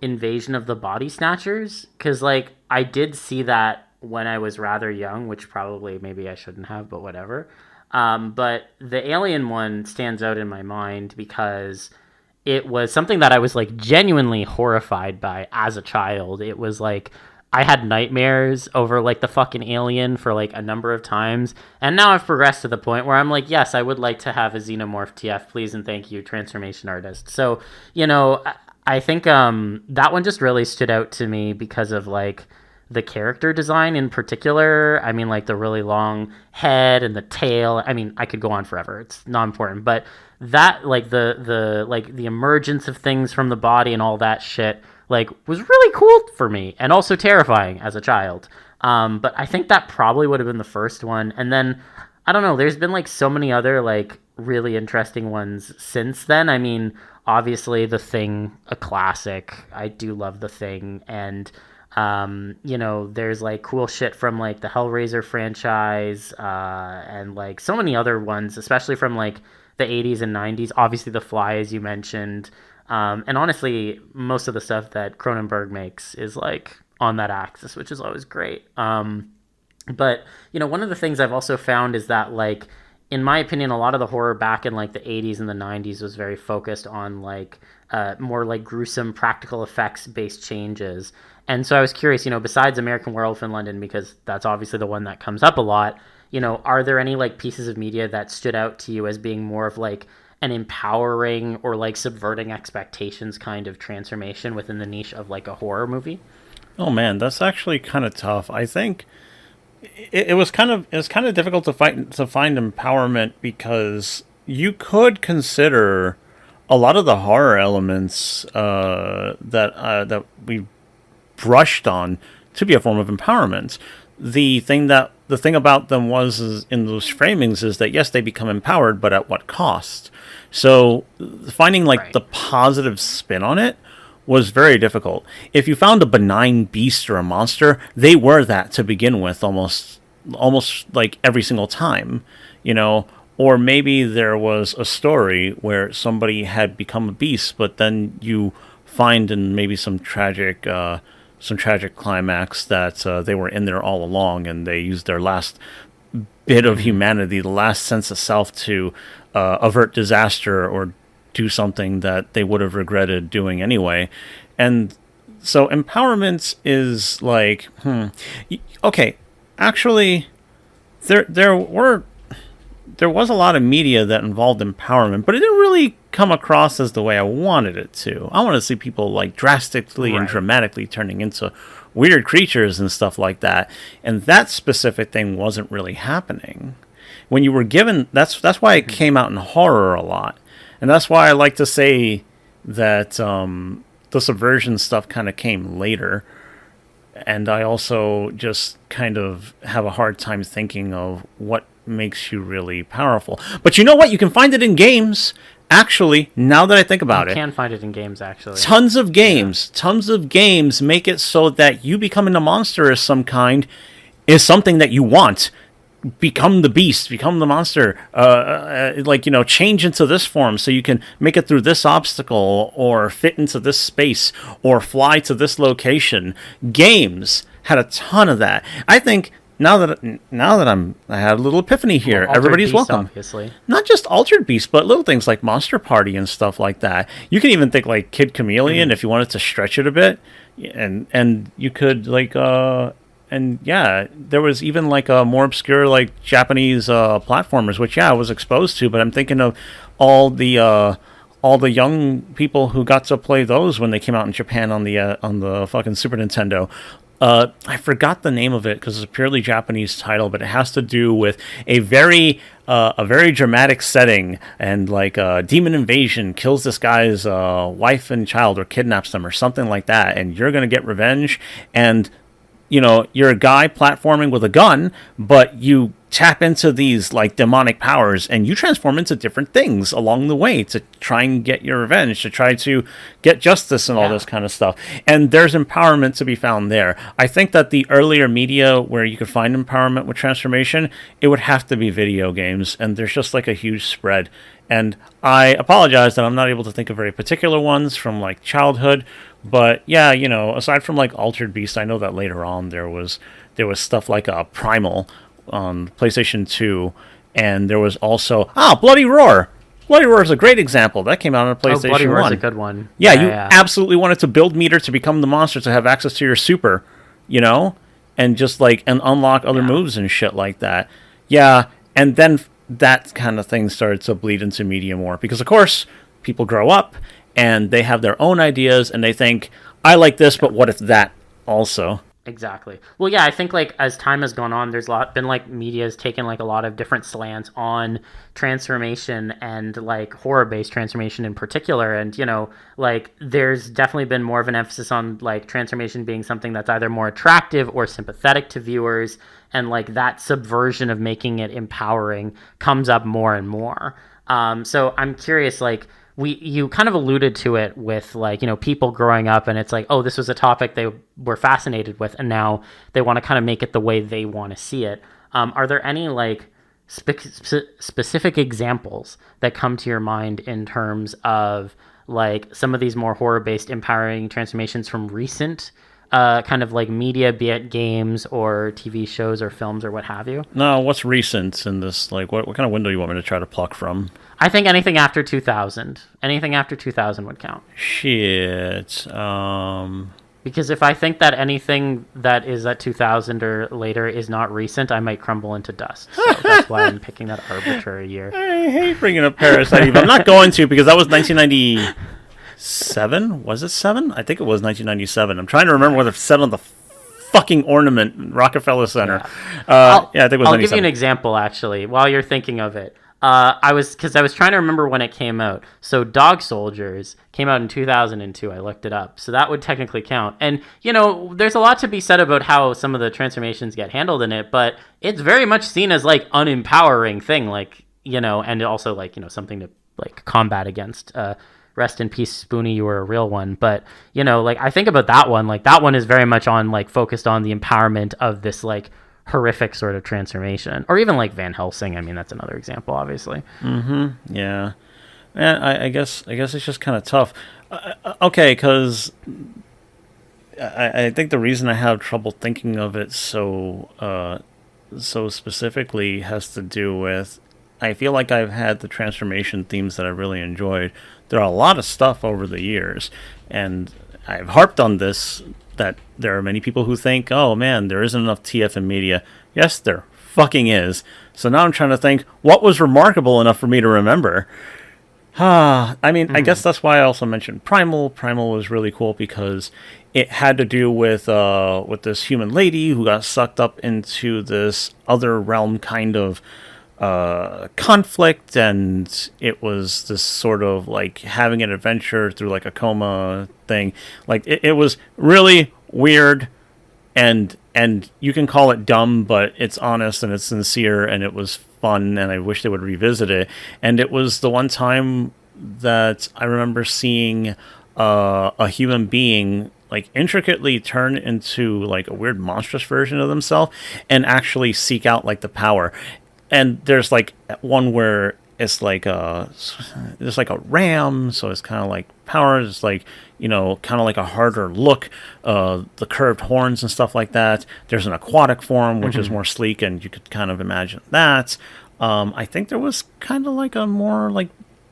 Invasion of the Body Snatchers, because like I did see that when I was rather young, which probably maybe I shouldn't have, but whatever. But the Alien one stands out in my mind because it was something that I was like genuinely horrified by as a child. It was like I had nightmares over like the fucking alien for like a number of times. And now I've progressed to the point where I'm like, yes, I would like to have a xenomorph TF, please and thank you, transformation artist. So, I think that one just really stood out to me because of like the character design in particular. I mean, like the really long head and the tail. I mean, I could go on forever. It's not important, but that like the emergence of things from the body and all that shit like was really cool for me and also terrifying as a child. But I think that probably would have been the first one, and then I don't know. There's been like so many other like really interesting ones since then. I mean, obviously The Thing, a classic. I do love The Thing, and there's like cool shit from like the Hellraiser franchise, and like so many other ones, especially from like the 80s and 90s. Obviously, The Fly, as you mentioned, and honestly, most of the stuff that Cronenberg makes is like on that axis, which is always great. But one of the things I've also found is that like, in my opinion, a lot of the horror back in like the 80s and the 90s was very focused on like more like gruesome practical effects based changes. And so I was curious, besides American Werewolf in London, because that's obviously the one that comes up a lot, are there any like pieces of media that stood out to you as being more of like an empowering or like subverting expectations kind of transformation within the niche of like a horror movie? Oh man, that's actually kind of tough. I think it was kind of difficult to find empowerment, because you could consider a lot of the horror elements that we brushed on to be a form of empowerment. The thing about them is in those framings is that yes, they become empowered, but at what cost? So finding like Right. the positive spin on it was very difficult. If you found a benign beast or a monster, they were that to begin with, almost like every single time, Or maybe there was a story where somebody had become a beast, but then you find in maybe some tragic climax that they were in there all along, and they used their last bit of humanity, the last sense of self, to avert disaster or do something that they would have regretted doing anyway. And so empowerment is like, okay, actually, there was a lot of media that involved empowerment, but it didn't really come across as the way I wanted it to. I want to see people like drastically and dramatically turning into weird creatures and stuff like that. And that specific thing wasn't really happening. When you were given, that's why it came out in horror a lot. And that's why I like to say that the subversion stuff kind of came later. And I also just kind of have a hard time thinking of what makes you really powerful. But you know what? You can find it in games. Actually, now that I think about it, You can find it in games, actually. tons of games make it so that you becoming a monster of some kind is something that you want. Become the beast, become the monster, change into this form so you can make it through this obstacle or fit into this space or fly to this location. Games had a ton of that. I think now that I had a little epiphany here. Well, Everybody's Beast, welcome. obviously. Not just Altered Beast, but little things like Monster Party and stuff like that. You can even think like Kid Chameleon if you wanted to stretch it a bit, and you could like and yeah, there was even like a more obscure like Japanese platformers, which I was exposed to. But I'm thinking of all the young people who got to play those when they came out in Japan on the fucking Super Nintendo. I forgot the name of it because it's a purely Japanese title, but it has to do with a very dramatic setting, and like a demon invasion kills this guy's wife and child or kidnaps them or something like that, and you're gonna get revenge. And you're a guy platforming with a gun, but you tap into these like demonic powers, and you transform into different things along the way to try and get your revenge, to try to get justice and all this kind of stuff. And there's empowerment to be found there. I think that the earlier media where you could find empowerment with transformation, it would have to be video games, and there's just like a huge spread. And I apologize that I'm not able to think of very particular ones from like childhood, but yeah, you know, aside from like Altered Beast, I know that later on there was stuff like Primal on PlayStation 2, and there was also Bloody Roar. Bloody Roar is a great example. That came out on PlayStation 1. Bloody Roar is a good one. Yeah, you absolutely wanted to build meter to become the monster to have access to your super, you know, and just like and unlock other moves and shit like that. Yeah, and then that kind of thing started to bleed into media more because, of course, people grow up and they have their own ideas and they think, I like this, but what if that also? Exactly. Well, yeah, I think like as time has gone on, there's been like media has taken like a lot of different slants on transformation and like horror-based transformation in particular. And, you know, like there's definitely been more of an emphasis on like transformation being something that's either more attractive or sympathetic to viewers. And like that subversion of making it empowering comes up more and more. So I'm curious, like, you kind of alluded to it with like, you know, people growing up and it's like, oh, this was a topic they were fascinated with and now they want to kind of make it the way they want to see it. Are there any like specific examples that come to your mind in terms of like some of these more horror-based empowering transformations from recent kind of like media, be it games or TV shows or films or what have you? No, what's recent in this? Like, what kind of window you want me to try to pluck from? I think anything after 2000. Anything after 2000 would count. Shit. Because if I think that anything that is at 2000 or later is not recent, I might crumble into dust. So that's why I'm picking that arbitrary year. I hate bringing up Parasite Eve. I'm not going to because that was 1997. Was it 7? I think it was 1997. I'm trying to remember what it said on the fucking ornament in Rockefeller Center. I think it was 97. I'll give you an example, actually, while you're thinking of it. I was trying to remember when it came out. So Dog Soldiers came out in 2002. I looked it up. So that would technically count. And, you know, there's a lot to be said about how some of the transformations get handled in it, but it's very much seen as like an empowering thing, like, you know, and also like, you know, something to like combat against. Rest in peace, Spoonie, you were a real one. But, you know, like I think about that one, like that one is very much on like focused on the empowerment of this like horrific sort of transformation, or even like Van Helsing. I mean, that's another example, obviously. Yeah. And I guess it's just kind of tough. Okay, because I think the reason I have trouble thinking of it so specifically has to do with I feel like I've had the transformation themes that I really enjoyed. There are a lot of stuff over the years, and I've harped on this, that there are many people who think, oh man, there isn't enough TF in media. Yes, there fucking is. So now I'm trying to think, what was remarkable enough for me to remember? I mean, I guess that's why I also mentioned Primal. Primal was really cool because it had to do with this human lady who got sucked up into this other realm kind of conflict, and it was this sort of like having an adventure through like a coma thing. Like it was really weird, and you can call it dumb, but it's honest and it's sincere, and it was fun, and I wish they would revisit it. And it was the one time that I remember seeing a human being like intricately turn into like a weird monstrous version of themselves and actually seek out like the power. And there's like one where it's like there's like a ram, so it's kind of like power. It's like, you know, kind of like a harder look, the curved horns and stuff like that. There's an aquatic form, which is more sleek, and you could kind of imagine that. I think there was kind of like a more like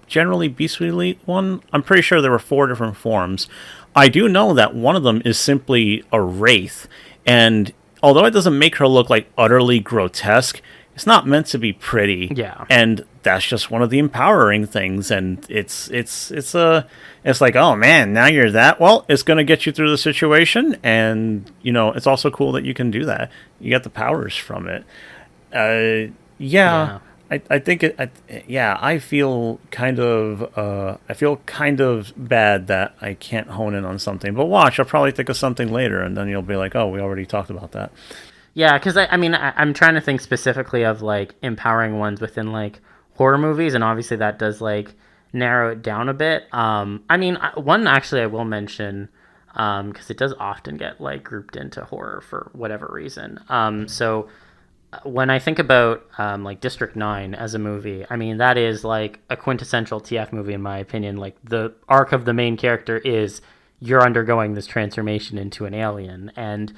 generally beastly one. I'm pretty sure there were 4 different forms. I do know that one of them is simply a wraith, and although it doesn't make her look like utterly grotesque, it's not meant to be pretty. Yeah. And that's just one of the empowering things. And it's like, oh man, now you're that. Well, it's going to get you through the situation. And, you know, it's also cool that you can do that. You get the powers from it. Yeah. I think I feel kind of bad that I can't hone in on something. But watch, I'll probably think of something later, and then you'll be like, oh, we already talked about that. Yeah, because I mean, I'm trying to think specifically of like empowering ones within like horror movies, and obviously that does like narrow it down a bit. I mean, one actually I will mention because it does often get like grouped into horror for whatever reason. So when I think about like District 9 as a movie, I mean, that is like a quintessential TF movie in my opinion. Like the arc of the main character is you're undergoing this transformation into an alien, and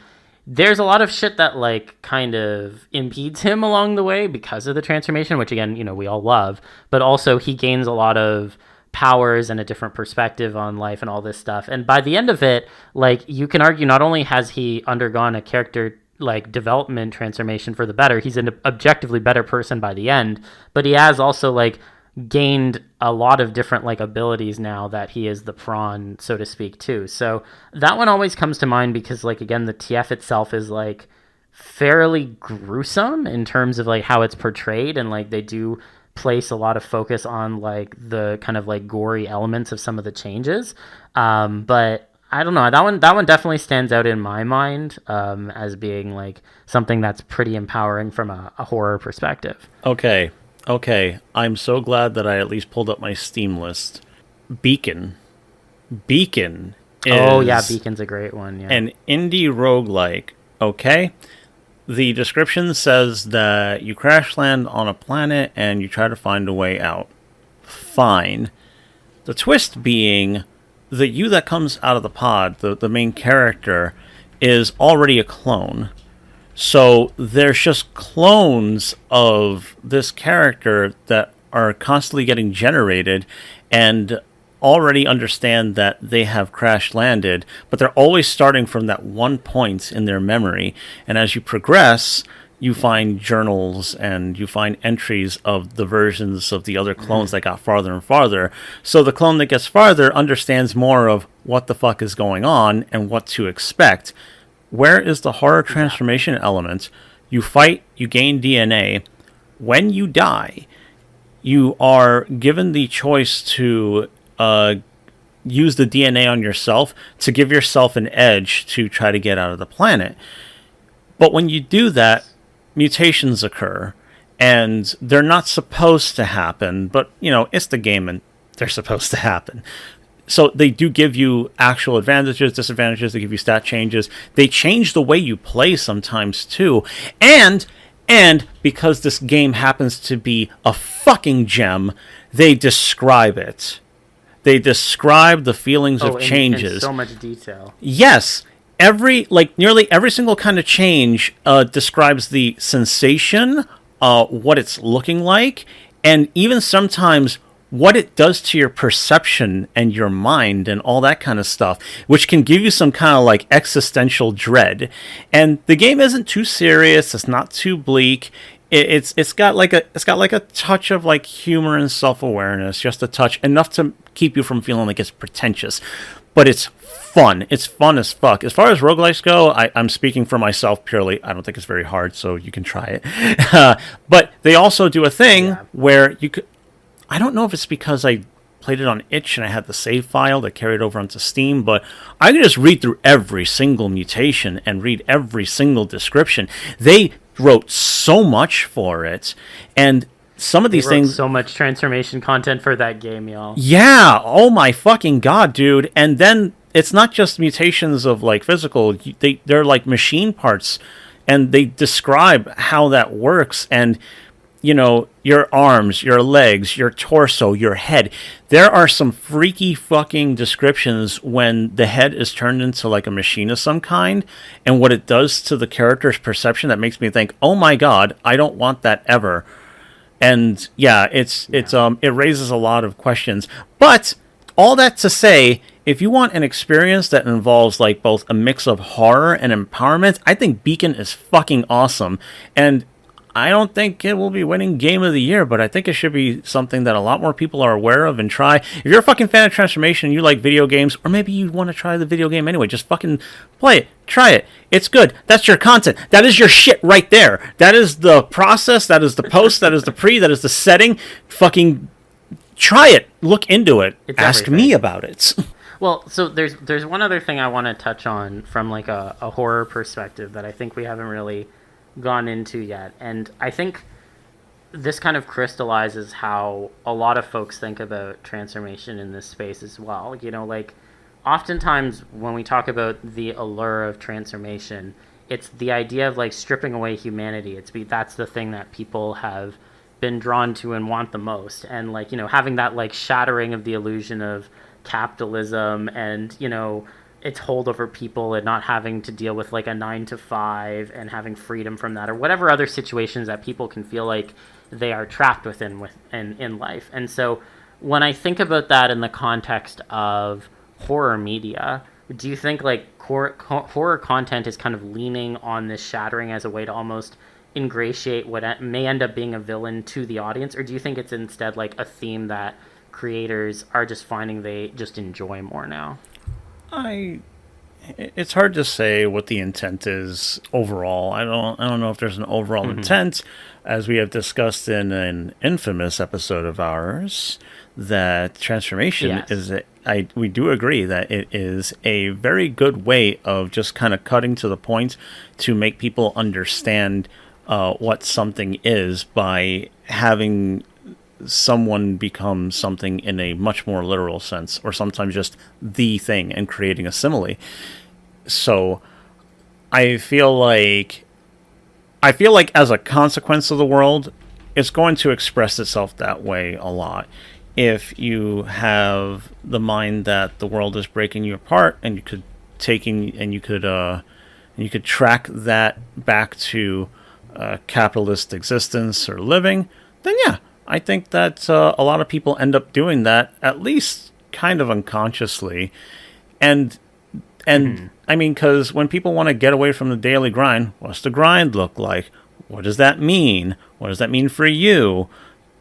there's a lot of shit that like kind of impedes him along the way because of the transformation, which again, we all love, but also he gains a lot of powers and a different perspective on life and all this stuff. And by the end of it, like you can argue not only has he undergone a character like development transformation for the better, he's an objectively better person by the end, but he has also like gained a lot of different like abilities now that he is the prawn, so to speak, too. So that one always comes to mind because like again the TF itself is like fairly gruesome in terms of like how it's portrayed, and like they do place a lot of focus on like the kind of like gory elements of some of the changes. But I don't know, that one definitely stands out in my mind as being like something that's pretty empowering from a horror perspective. Okay, I'm so glad that I at least pulled up my Steam list. Beacon. Beacon is Oh yeah, Beacon's a great one. Yeah. an indie roguelike. Okay? The description says that you crash land on a planet and you try to find a way out. Fine. The twist being the you that comes out of the pod, the main character, is already a clone. So there's just clones of this character that are constantly getting generated and already understand that they have crash landed, but they're always starting from that one point in their memory. And as you progress, you find journals and you find entries of the versions of the other clones that got farther and farther. So the clone that gets farther understands more of what the fuck is going on and what to expect. Where is the horror transformation element? You fight, you gain DNA. When you die, you are given the choice to use the DNA on yourself to give yourself an edge to try to get out of the planet. But when you do that, mutations occur, and they're not supposed to happen, but, it's the game and they're supposed to happen. So they do give you actual advantages, disadvantages. They give you stat changes. They change the way you play sometimes too. And because this game happens to be a fucking gem, they describe it. They describe the feelings of changes. In so much detail. Yes. Nearly every single kind of change describes the sensation, what it's looking like, and even sometimes what it does to your perception and your mind and all that kind of stuff, which can give you some kind of like existential dread. And the game isn't too serious. It's not too bleak. It's got like a touch of like humor and self-awareness, just a touch, enough to keep you from feeling like it's pretentious. But it's fun. It's fun as fuck. As far as roguelikes go, I'm speaking for myself purely. I don't think it's very hard, so you can try it. But they also do a thing where you could... I don't know if it's because I played it on itch and I had the save file that carried over onto Steam, but I can just read through every single mutation and read every single description. They wrote so much for it, and some of these things... so much transformation content for that game, y'all. Yeah, oh my fucking god, dude. And then it's not just mutations of like physical, they're like machine parts, and they describe how that works, and your arms, your legs, your torso, your head. There are some freaky fucking descriptions when the head is turned into like a machine of some kind, and what it does to the character's perception that makes me think, oh my god, I don't want that ever. And yeah, it raises a lot of questions. But all that to say, if you want an experience that involves like both a mix of horror and empowerment, I think Beacon is fucking awesome. And I don't think it will be winning Game of the Year, but I think it should be something that a lot more people are aware of and try. If you're a fucking fan of transformation and you like video games, or maybe you want to try the video game anyway, just fucking play it. Try it. It's good. That's your content. That is your shit right there. That is the process. That is the post. That is the pre. That is the setting. Fucking try it. Look into it. It's Ask everything. me about it. Well, so there's one other thing I want to touch on from like a horror perspective that I think we haven't really gone into yet. And I think this kind of crystallizes how a lot of folks think about transformation in this space as well. You know, like oftentimes when we talk about the allure of transformation, it's the idea of like stripping away humanity. That's the thing that people have been drawn to and want the most. And like, you know, having that like shattering of the illusion of capitalism and, you know, its hold over people and not having to deal with like a 9 to 5 and having freedom from that or whatever other situations that people can feel like they are trapped within in life. And so when I think about that in the context of horror media, do you think like horror content is kind of leaning on this shattering as a way to almost ingratiate what may end up being a villain to the audience, or do you think it's instead like a theme that creators are just finding they just enjoy more now? It's hard to say what the intent is overall. I don't know if there's an overall intent, as we have discussed in an infamous episode of ours, that transformation we do agree that it is a very good way of just kind of cutting to the point to make people understand what something is by having someone become something in a much more literal sense, or sometimes just the thing, and creating a simile. So I feel like as a consequence of the world, it's going to express itself that way a lot. If you have the mind that the world is breaking you apart, and you could track that back to capitalist existence or living, then yeah, I think that a lot of people end up doing that, at least kind of unconsciously. And I mean, because when people want to get away from the daily grind, what's the grind look like? What does that mean? What does that mean for you?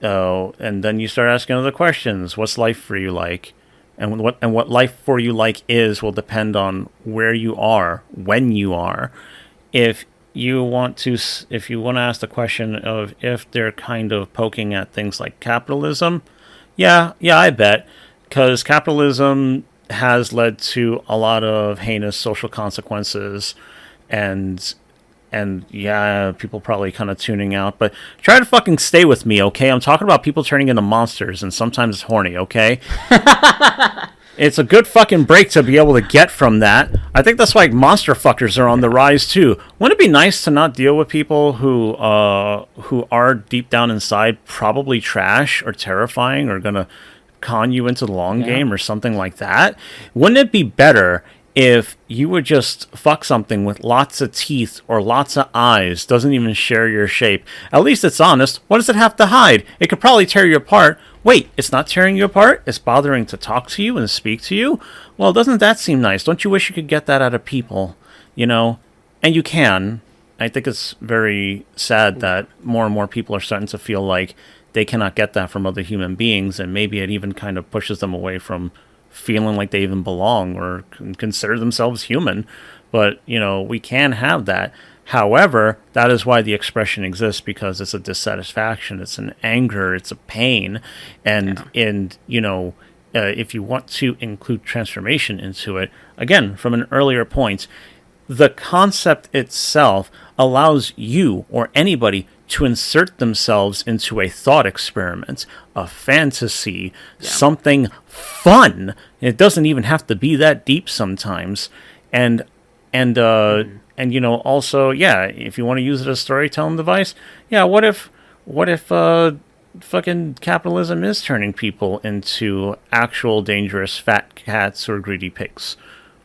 And then you start asking other questions. What's life for you like? And what life for you like will depend on where you are, when you are. If you want to ask the question of if they're kind of poking at things like capitalism, yeah, I bet, because capitalism has led to a lot of heinous social consequences, and yeah, people probably kind of tuning out, but try to fucking stay with me, okay? I'm talking about people turning into monsters, and sometimes it's horny, okay? It's a good fucking break to be able to get from that. I think that's why monster fuckers are on the rise too. Wouldn't it be nice to not deal with people who are deep down inside probably trash or terrifying or gonna con you into the long game or something like that? Wouldn't it be better if you would just fuck something with lots of teeth or lots of eyes, doesn't even share your shape? At least it's honest. What does it have to hide? It could probably tear you apart. Wait, it's not tearing you apart? It's bothering to talk to you and speak to you? Well, doesn't that seem nice? Don't you wish you could get that out of people? You know? And you can. I think it's very sad that more and more people are starting to feel like they cannot get that from other human beings, and maybe it even kind of pushes them away from feeling like they even belong or consider themselves human. But, you know, we can have that. However, that is why the expression exists, because it's a dissatisfaction, it's an anger, it's a pain. And you know, if you want to include transformation into it, again, from an earlier point, the concept itself allows you or anybody to insert themselves into a thought experiment, a fantasy, something fun. It doesn't even have to be that deep sometimes. And you know, also, if you want to use it as a storytelling device, what if fucking capitalism is turning people into actual dangerous fat cats or greedy pigs?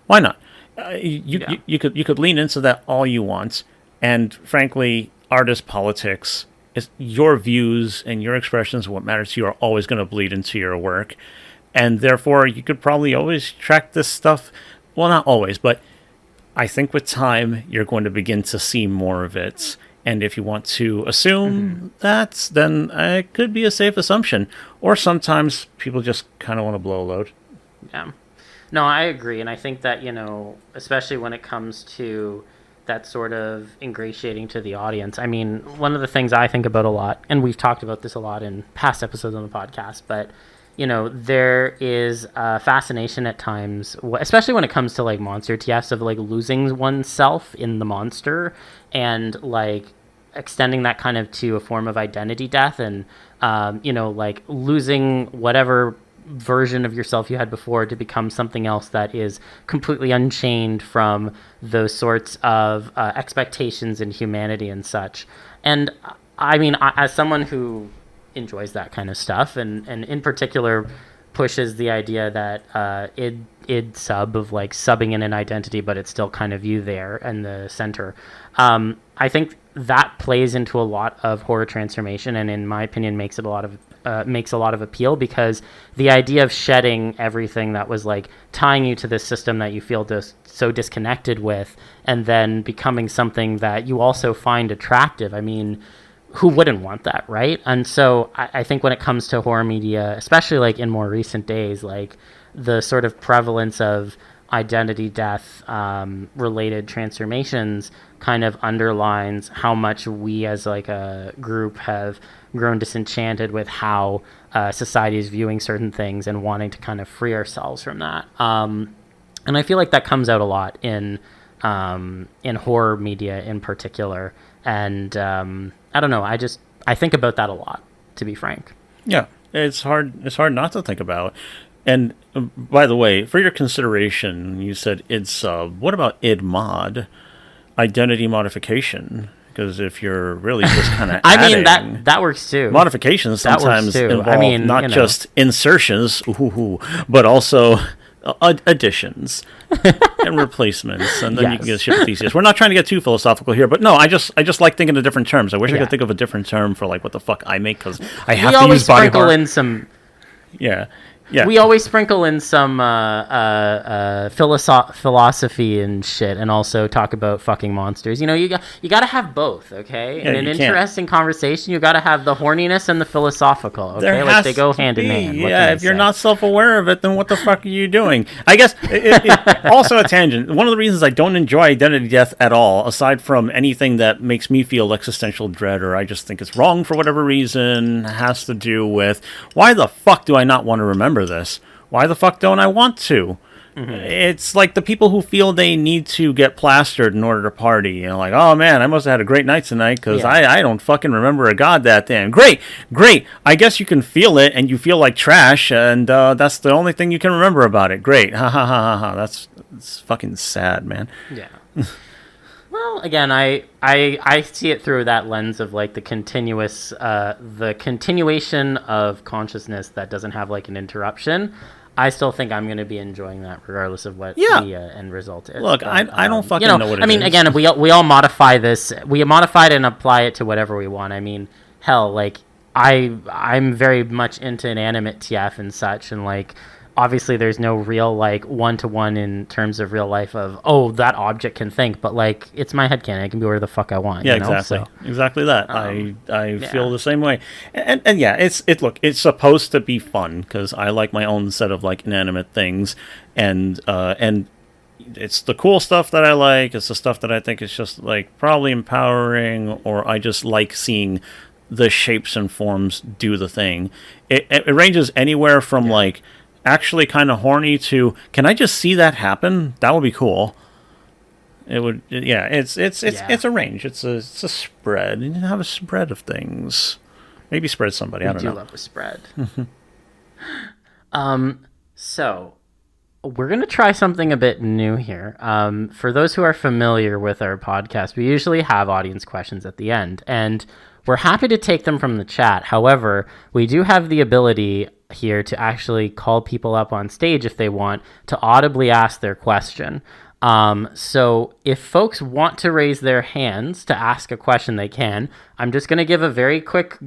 Why not? You could lean into that all you want, and frankly, artist politics is your views and your expressions of what matters to you are always going to bleed into your work, and therefore you could probably always track this stuff. Well, not always, but I think with time you're going to begin to see more of it. And if you want to assume that, then it could be a safe assumption. Or sometimes people just kind of want to blow a load. Yeah. No, I agree. And I think that, you know, especially when it comes to that sort of ingratiating to the audience. I mean, one of the things I think about a lot, and we've talked about this a lot in past episodes on the podcast, but, you know, there is a fascination at times, especially when it comes to like monster TFs, of like losing oneself in the monster and like extending that kind of to a form of identity death and, like losing whatever version of yourself you had before to become something else that is completely unchained from those sorts of expectations in humanity and such. And I mean, as someone who enjoys that kind of stuff and in particular pushes the idea that id sub of like subbing in an identity, but it's still kind of you there in the center. I think that plays into a lot of horror transformation, and in my opinion makes a lot of appeal, because the idea of shedding everything that was like tying you to this system that you feel so disconnected with, and then becoming something that you also find attractive. I mean, who wouldn't want that, right? And so I think when it comes to horror media, especially like in more recent days, like the sort of prevalence of identity death related transformations kind of underlines how much we as like a group have grown disenchanted with how society is viewing certain things and wanting to kind of free ourselves from that. And I feel like that comes out a lot in horror media in particular. And I don't know, I think about that a lot, to be frank. Yeah, it's hard not to think about. And by the way, for your consideration, you said id sub. What about id mod? Identity modification. Because if you're really just kind of I mean, that works too. Modifications sometimes involve not just insertions, but also additions and replacements, and then you can get ship thesis. We're not trying to get too philosophical here, but no, I just like thinking of different terms. I wish I could think of a different term for like what the fuck I make, because I have to use body horror. In some. Yeah. We always sprinkle in some philosophy and shit, and also talk about fucking monsters. You know, you got to have both, okay? Yeah, in an interesting conversation, you got to have the horniness and the philosophical, okay? Like they go hand in hand. Yeah, if you're not self-aware of it, then what the fuck are you doing? I guess also a tangent. One of the reasons I don't enjoy identity death at all, aside from anything that makes me feel existential dread, or I just think it's wrong for whatever reason, has to do with why the fuck do I not want to remember this? Why the fuck don't I want to? Mm-hmm. It's like the people who feel they need to get plastered in order to party. You know, like, oh man, I must have had a great night tonight because I don't fucking remember a goddamn. Great. I guess you can feel it and you feel like trash, and that's the only thing you can remember about it. Great. Ha ha ha ha ha. That's fucking sad, man. Yeah. Well, again, I see it through that lens of like the continuation of consciousness that doesn't have like an interruption. I still think I'm going to be enjoying that regardless of what the end result is. Look, but, I don't fucking know what it is. I mean, again, we all modify this. We modify it and apply it to whatever we want. I mean, hell, like I'm very much into inanimate TF and such, and like obviously there's no real like one-to-one in terms of real life of, oh, that object can think, but like it's my headcanon. I can be where the fuck I want. Yeah, you know? exactly. So, exactly that. I feel the same way. And yeah, it's supposed to be fun because I like my own set of like inanimate things, and it's the cool stuff that I like. It's the stuff that I think is just like probably empowering, or I just like seeing the shapes and forms do the thing. It ranges anywhere from like actually kind of horny to, can I just see that happen? That would be cool. It would, it's a range. It's a spread. You have a spread of things. Maybe spread somebody. I don't know. I do love a spread. So we're going to try something a bit new here. For those who are familiar with our podcast, we usually have audience questions at the end, and we're happy to take them from the chat. However, we do have the ability here to actually call people up on stage if they want to audibly ask their question. So if folks want to raise their hands to ask a question, they can. I'm just going to give a very quick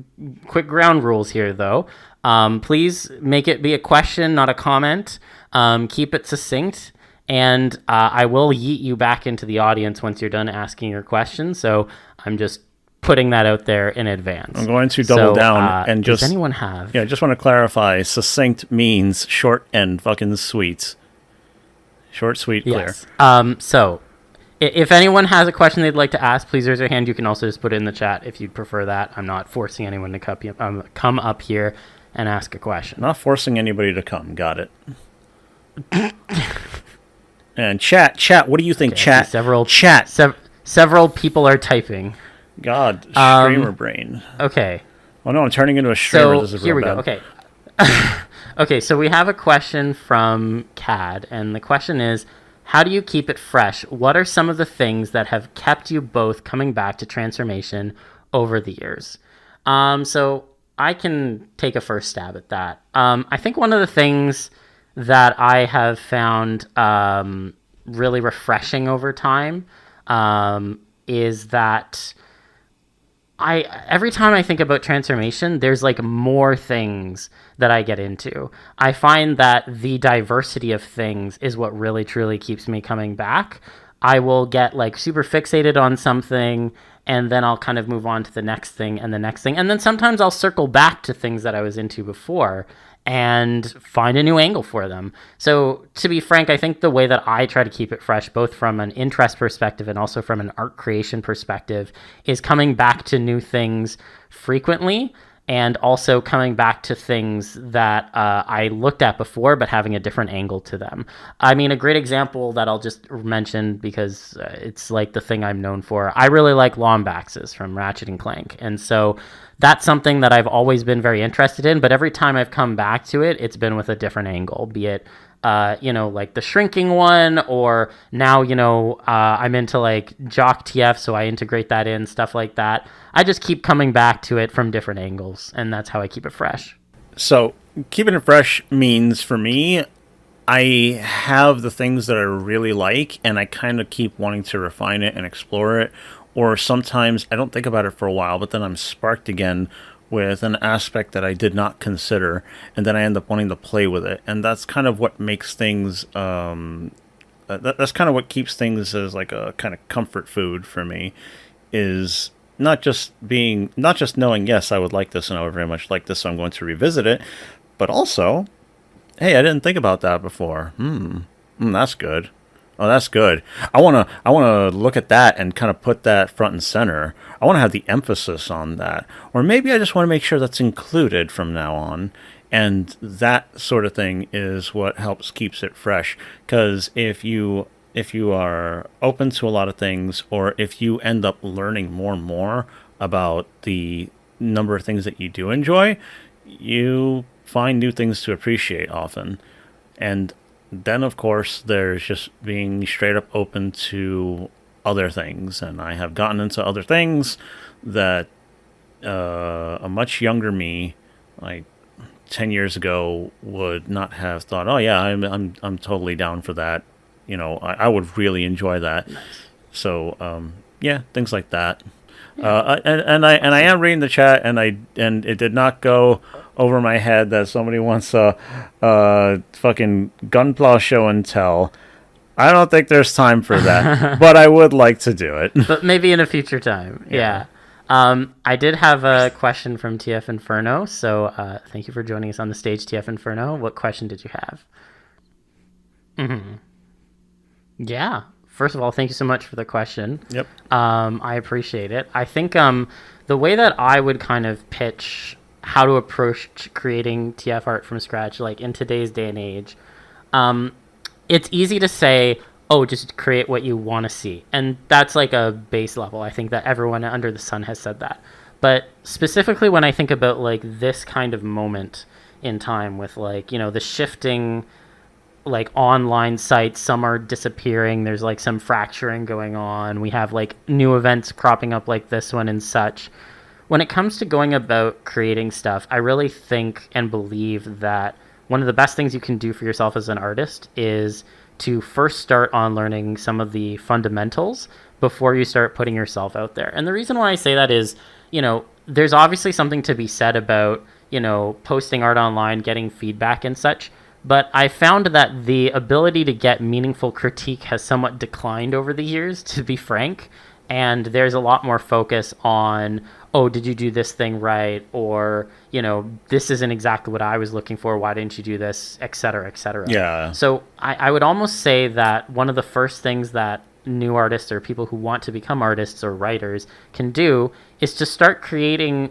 ground rules here, though. Please make it be a question, not a comment. Keep it succinct, and I will yeet you back into the audience once you're done asking your question. So I'm just putting that out there in advance. I'm going to double down and just... Does anyone have... Yeah, I just want to clarify. Succinct means short and fucking sweet. Short, sweet, clear. Yes. So if anyone has a question they'd like to ask, please raise your hand. You can also just put it in the chat if you'd prefer that. I'm not forcing anyone to come up here and ask a question. Not forcing anybody to come. Got it. And chat, what do you think, chat? Several people are typing. God, streamer brain. Okay. Oh no, I'm turning into a streamer. So this is here we real go. bad. Okay. Okay, so we have a question from Cad, and the question is, how do you keep it fresh? What are some of the things that have kept you both coming back to transformation over the years? So I can take a first stab at that. I think one of the things that I have found really refreshing over time is that every time I think about transformation, there's like more things that I get into. I find that the diversity of things is what really truly keeps me coming back. I will get like super fixated on something, and then I'll kind of move on to the next thing and the next thing. And then sometimes I'll circle back to things that I was into before and find a new angle for them. So to be frank, I think the way that I try to keep it fresh, both from an interest perspective and also from an art creation perspective, is coming back to new things frequently, and also coming back to things that I looked at before but having a different angle to them. I mean, a great example that I'll just mention because it's like the thing I'm known for. I really like Lombaxes from Ratchet and Clank, and so that's something that I've always been very interested in, but every time I've come back to it, it's been with a different angle, be it like the shrinking one, or now, I'm into like Jock TF, so I integrate that in, stuff like that. I just keep coming back to it from different angles, and that's how I keep it fresh. So keeping it fresh means, for me, I have the things that I really like, and I kind of keep wanting to refine it and explore it. Or sometimes I don't think about it for a while, but then I'm sparked again with an aspect that I did not consider, and then I end up wanting to play with it. And that's kind of what makes things, that's kind of what keeps things as like a kind of comfort food for me, is not just knowing, yes, I would like this and I would very much like this, so I'm going to revisit it, but also, hey, I didn't think about that before. That's good. Oh, that's good. I wanna look at that and kind of put that front and center. I want to have the emphasis on that. Or maybe I just want to make sure that's included from now on. And that sort of thing is what keeps it fresh. Because if you are open to a lot of things, or if you end up learning more and more about the number of things that you do enjoy, you find new things to appreciate often. And then, of course, there's just being straight up open to other things. And I have gotten into other things that a much younger me, like 10 years ago, would not have thought, oh, yeah, I'm totally down for that. I would really enjoy that. Nice. So, yeah, things like that. Yeah. And I am reading the chat, and it did not go over my head that somebody wants a fucking Gunpla show and tell. I don't think there's time for that, but I would like to do it. But maybe in a future time. Yeah. I did have a question from TF Inferno, so thank you for joining us on the stage, TF Inferno. What question did you have? Yeah. First of all, thank you so much for the question. Yep. I appreciate it. I think the way that I would kind of pitch how to approach creating TF art from scratch, like in today's day and age, it's easy to say, oh, just create what you want to see. And that's like a base level. I think that everyone under the sun has said that. But specifically when I think about like this kind of moment in time with like, the shifting like online sites, some are disappearing, there's like some fracturing going on, we have like new events cropping up like this one and such. When it comes to going about creating stuff, I really think and believe that one of the best things you can do for yourself as an artist is to first start on learning some of the fundamentals before you start putting yourself out there. And the reason why I say that is, there's obviously something to be said about, posting art online, getting feedback and such. But I found that the ability to get meaningful critique has somewhat declined over the years, to be frank. And there's a lot more focus on, oh, did you do this thing right? Or, this isn't exactly what I was looking for. Why didn't you do this? Et cetera, et cetera. Yeah. So I would almost say that one of the first things that new artists or people who want to become artists or writers can do is to start creating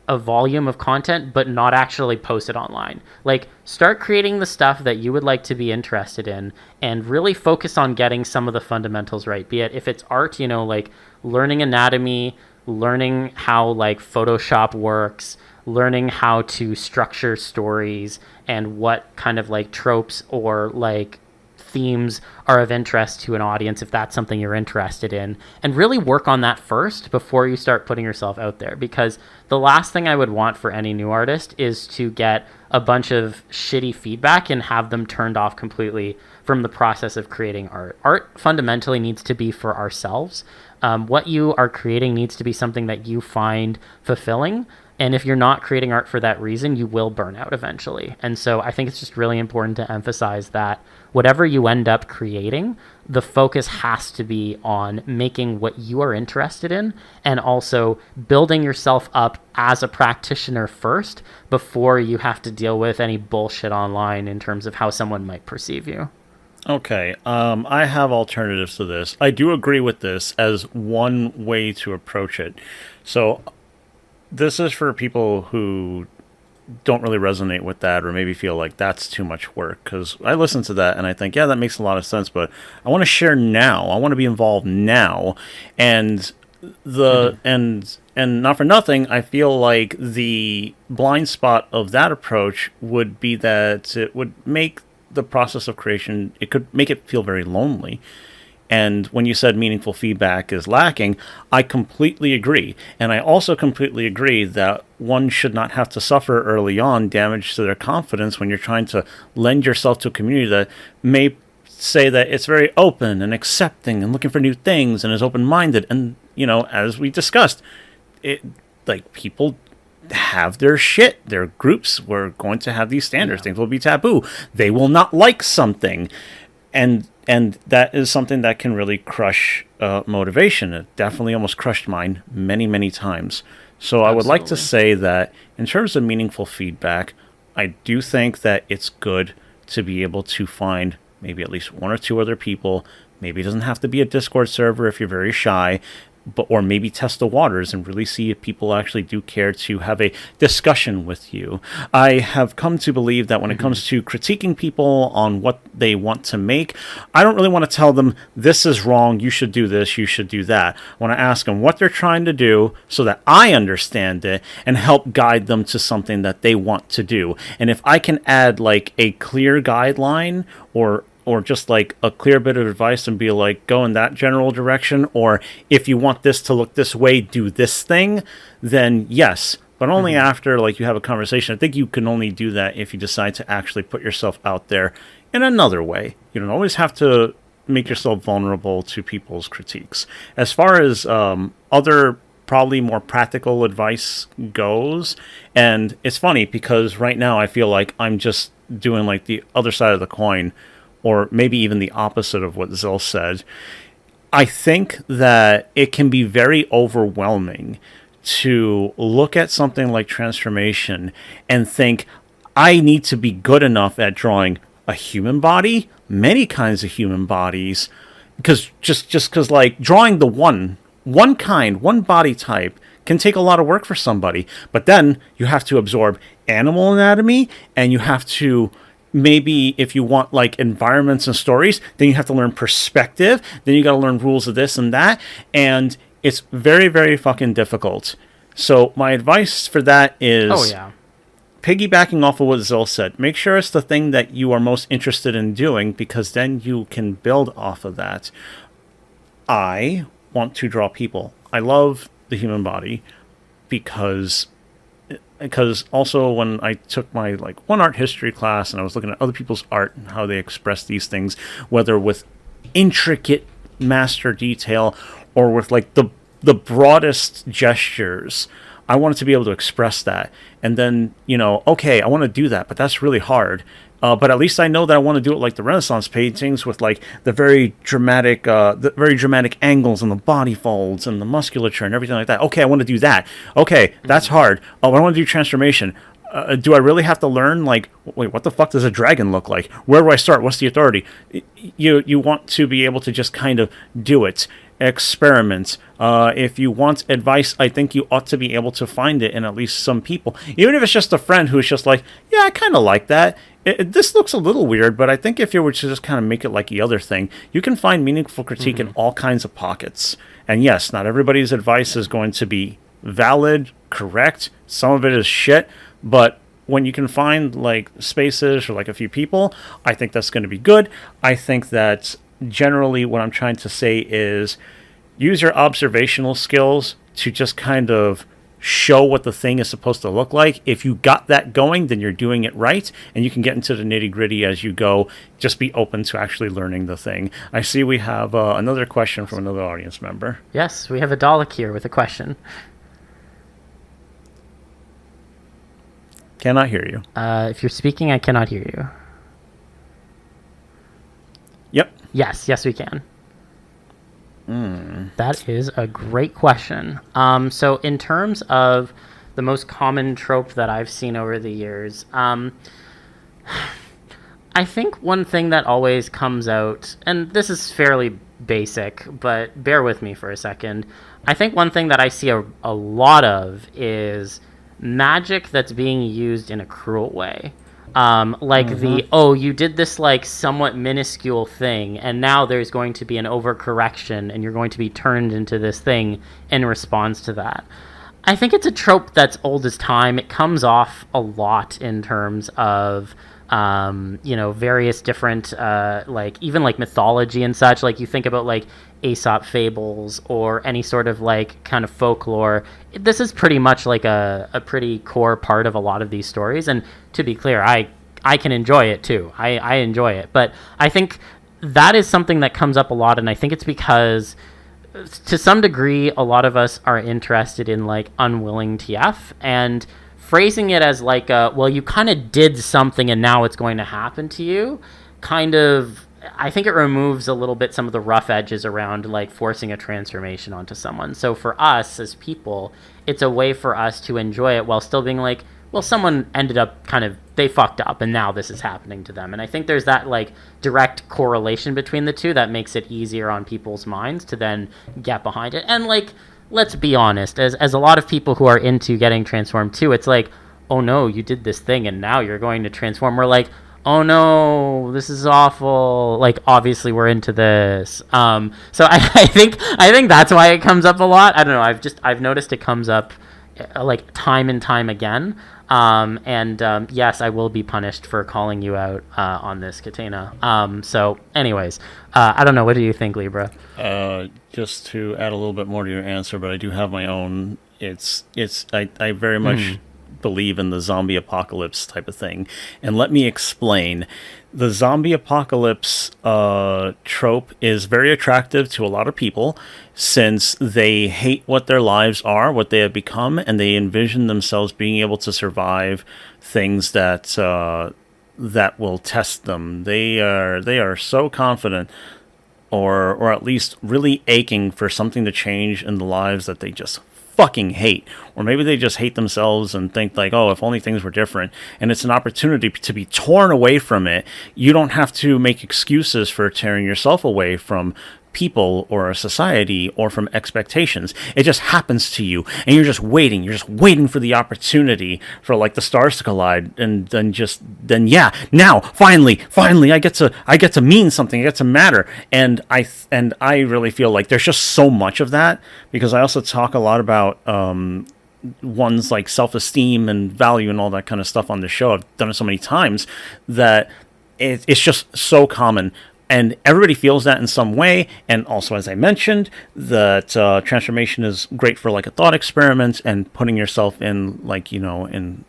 a volume of content, but not actually post it online. Like, start creating the stuff that you would like to be interested in and really focus on getting some of the fundamentals right. Be it if it's art, like learning anatomy, learning how like Photoshop works, learning how to structure stories and what kind of like tropes or like themes are of interest to an audience if that's something you're interested in, and really work on that first before you start putting yourself out there. Because the last thing I would want for any new artist is to get a bunch of shitty feedback and have them turned off completely from the process of creating art. Art fundamentally needs to be for ourselves. What you are creating needs to be something that you find fulfilling. And if you're not creating art for that reason, you will burn out eventually. And so I think it's just really important to emphasize that whatever you end up creating, the focus has to be on making what you are interested in and also building yourself up as a practitioner first before you have to deal with any bullshit online in terms of how someone might perceive you. Okay, I have alternatives to this. I do agree with this as one way to approach it. So this is for people who don't really resonate with that or maybe feel like that's too much work, because I listen to that and I think, yeah, that makes a lot of sense, but I want to share now. I want to be involved now. And and not for nothing, I feel like the blind spot of that approach would be that it would make the process of creation, it could make it feel very lonely. And when you said meaningful feedback is lacking, I completely agree. And I also completely agree that one should not have to suffer early on damage to their confidence when you're trying to lend yourself to a community that may say that it's very open and accepting and looking for new things and is open-minded. And, you know, as we discussed, like people have their shit. Their groups were going to have these standards. Yeah. Things will be taboo. They will not like something. And that is something that can really crush motivation. It definitely almost crushed mine many, many times. So Absolutely. I would like to say that in terms of meaningful feedback, I do think that it's good to be able to find maybe at least one or two other people. Maybe it doesn't have to be a Discord server if you're very shy, or maybe test the waters and really see if people actually do care to have a discussion with you. I have come to believe that when it comes to critiquing people on what they want to make, I don't really want to tell them, this is wrong, you should do this, you should do that. I want to ask them what they're trying to do so that I understand it and help guide them to something that they want to do. And if I can add like a clear guideline or just like a clear bit of advice and be like, go in that general direction, or if you want this to look this way, do this thing, then yes, but only after like you have a conversation. I think you can only do that if you decide to actually put yourself out there in another way. You don't always have to make yourself vulnerable to people's critiques. As far as other probably more practical advice goes, and it's funny because right now I feel like I'm just doing like the other side of the coin, or maybe even the opposite of what Zil said. I think that it can be very overwhelming to look at something like transformation and think, I need to be good enough at drawing a human body, many kinds of human bodies, because just like drawing the one kind, one body type can take a lot of work for somebody. But then you have to absorb animal anatomy, and you have to maybe if you want like environments and stories, then you have to learn perspective. Then you got to learn rules of this and that. And it's very, very fucking difficult. So my advice for that is piggybacking off of what Zil said, make sure it's the thing that you are most interested in doing, because then you can build off of that. I want to draw people. I love the human body because also when I took my like one art history class and I was looking at other people's art and how they express these things, whether with intricate master detail or with like the broadest gestures, I wanted to be able to express that. And then, you know, okay, I want to do that, but that's really hard. But at least I know that I want to do it like the Renaissance paintings with like the very dramatic angles and the body folds and the musculature and everything like that. Okay, I want to do that. Okay, that's hard. Oh, I want to do transformation. Do I really have to learn, like, wait, what the fuck does a dragon look like? Where do I start? What's the authority? You want to be able to just kind of do it. Experiment. If you want advice, I think you ought to be able to find it in at least some people. Even if it's just a friend who's just like, yeah, I kind of like that. This looks a little weird, but I think if you were to just kind of make it like the other thing, you can find meaningful critique in all kinds of pockets. And yes, not everybody's advice is going to be valid, correct. Some of it is shit, but when you can find like spaces or like a few people, I think that's going to be good. I think that generally what I'm trying to say is use your observational skills to just kind of show what the thing is supposed to look like. If you got that going, then you're doing it right, and you can get into the nitty-gritty as you go. Just be open to actually learning the thing. I see we have another question from another audience member. Yes, we have a Dalek here with a question. Cannot hear you. If you're speaking, I cannot hear you. Yep. Yes, we can. That is a great question. So in terms of the most common trope that I've seen over the years, I think one thing that always comes out, and this is fairly basic, but bear with me for a second. I think one thing that I see a lot of is magic that's being used in a cruel way. You did this like somewhat minuscule thing, and now there's going to be an overcorrection, and you're going to be turned into this thing in response to that. I think it's a trope that's old as time. It comes off a lot in terms of various different even like mythology and such. Like you think about like Aesop fables or any sort of like kind of folklore. This is pretty much like a pretty core part of a lot of these stories. And to be clear, I can enjoy it too. I enjoy it. But I think that is something that comes up a lot. And I think it's because to some degree, a lot of us are interested in like unwilling TF and phrasing it as like, you kind of did something and now it's going to happen to you. I think it removes a little bit some of the rough edges around like forcing a transformation onto someone. So for us as people, it's a way for us to enjoy it while still being like, well, someone ended up they fucked up and now this is happening to them. And I think there's that like direct correlation between the two that makes it easier on people's minds to then get behind it. And like, let's be honest, as a lot of people who are into getting transformed too, it's like, oh no, you did this thing and now you're going to transform. We're like, oh no, this is awful. Like, obviously we're into this. So I think that's why it comes up a lot. I don't know. I've noticed it comes up like time and time again. Yes, I will be punished for calling you out on this, Katana. So anyways, I don't know. What do you think, Libra? Just to add a little bit more to your answer, but I do have my own. I very much believe in the zombie apocalypse type of thing. And let me explain. The zombie apocalypse trope is very attractive to a lot of people since they hate what their lives are, what they have become, and they envision themselves being able to survive things that will test them. They are so confident or at least really aching for something to change in the lives that they just fucking hate, or maybe they just hate themselves and think like, oh, if only things were different. And it's an opportunity to be torn away from it. You don't have to make excuses for tearing yourself away from people or a society or from expectations. It just happens to you, and you're just waiting for the opportunity for like the stars to collide, and then now finally I get to mean something, I get to matter. And I really feel like there's just so much of that, because I also talk a lot about one's like self-esteem and value and all that kind of stuff on the show. I've done it so many times that it's just so common. And everybody feels that in some way. And also, as I mentioned, that transformation is great for like a thought experiment and putting yourself in like, in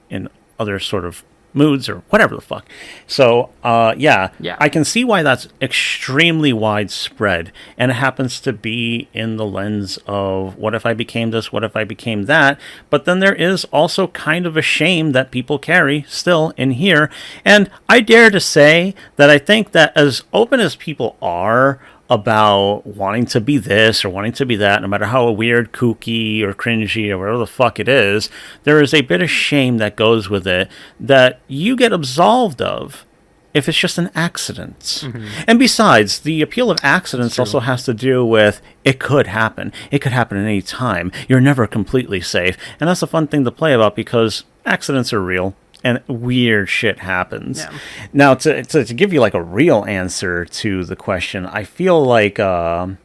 other sort of moods or whatever the fuck. So, yeah, I can see why that's extremely widespread. And it happens to be in the lens of what if I became this? What if I became that? But then there is also kind of a shame that people carry still in here. And I dare to say that I think that as open as people are about wanting to be this or wanting to be that, no matter how weird, kooky, or cringy, or whatever the fuck it is, there is a bit of shame that goes with it that you get absolved of if it's just an accident. Mm-hmm. And besides, the appeal of accidents also has to do with it could happen. It could happen at any time. You're never completely safe. And that's a fun thing to play about because accidents are real. and weird shit happens. Yeah. Now, to give you like a real answer to the question, I feel like the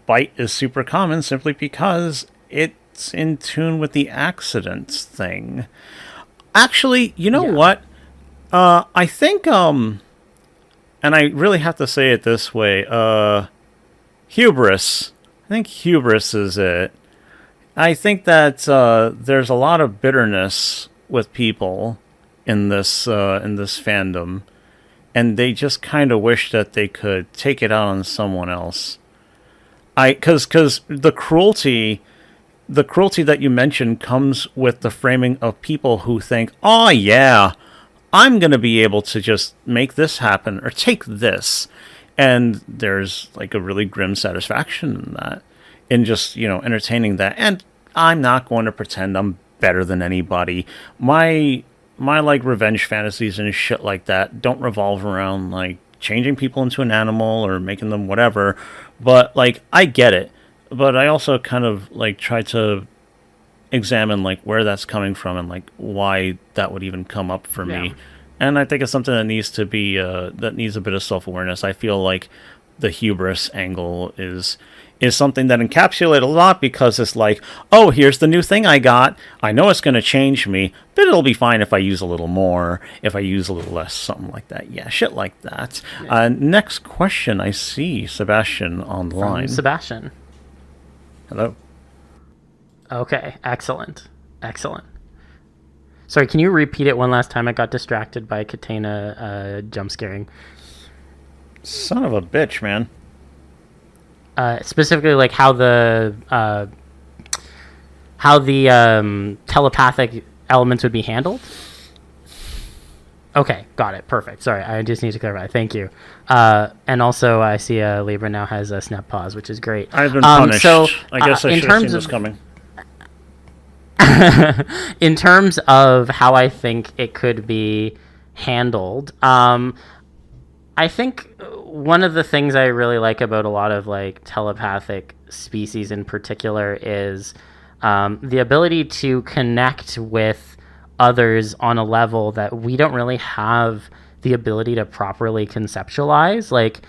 bite is super common simply because it's in tune with the accidents thing. Actually, you know what? I think and I really have to say it this way, hubris. I think hubris is it. I think that there's a lot of bitterness with people in this fandom, and they just kind of wish that they could take it out on someone else. Because the cruelty that you mentioned comes with the framing of people who think, oh yeah, I'm going to be able to just make this happen or take this. And there's like a really grim satisfaction in that, in just, entertaining that. And I'm not going to pretend I'm better than anybody. My like revenge fantasies and shit like that don't revolve around like changing people into an animal or making them whatever. But like, I get it. But I also kind of like try to examine like where that's coming from and like why that would even come up for me. And I think it's something that needs to be that needs a bit of self-awareness. I feel like the hubris angle is something that encapsulates a lot, because it's like, oh, here's the new thing I got. I know it's going to change me, but it'll be fine if I use a little more, if I use a little less, something like that. Yeah, shit like that. Yeah. Next question, I see Sebastian online. From Sebastian. Hello. Okay, excellent. Sorry, can you repeat it one last time? I got distracted by Katana jump scaring. Son of a bitch, man. Specifically, like how the telepathic elements would be handled. Okay, got it. Perfect. Sorry, I just need to clarify. Thank you. And also, I see Libra now has a snap pause, which is great. I've been punished. So, I guess I should have seen this coming. In terms of how I think it could be handled, I think one of the things I really like about a lot of like telepathic species in particular is the ability to connect with others on a level that we don't really have the ability to properly conceptualize. Like,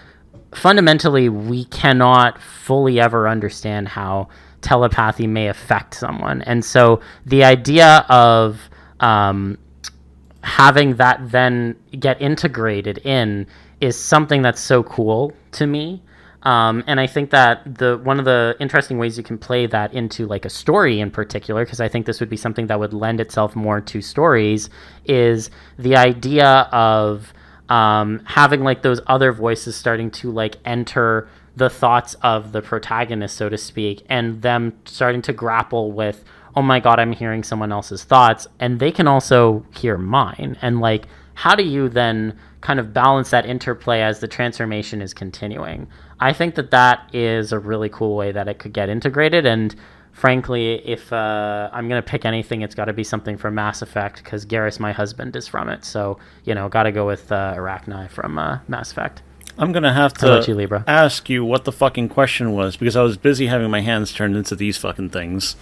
fundamentally, we cannot fully ever understand how telepathy may affect someone. And so the idea of having that then get integrated in is something that's so cool to me. And I think that one of the interesting ways you can play that into like a story in particular, because I think this would be something that would lend itself more to stories, is the idea of having like those other voices starting to like enter the thoughts of the protagonist, so to speak, and them starting to grapple with, oh my God, I'm hearing someone else's thoughts, and they can also hear mine. And like, how do you then kind of balance that interplay as the transformation is continuing? I think that is a really cool way that it could get integrated. And frankly, if I'm going to pick anything, it's got to be something from Mass Effect, because Garrus, my husband, is from it. So, got to go with Arachni from Mass Effect. I'm going to have to ask you what the fucking question was, because I was busy having my hands turned into these fucking things.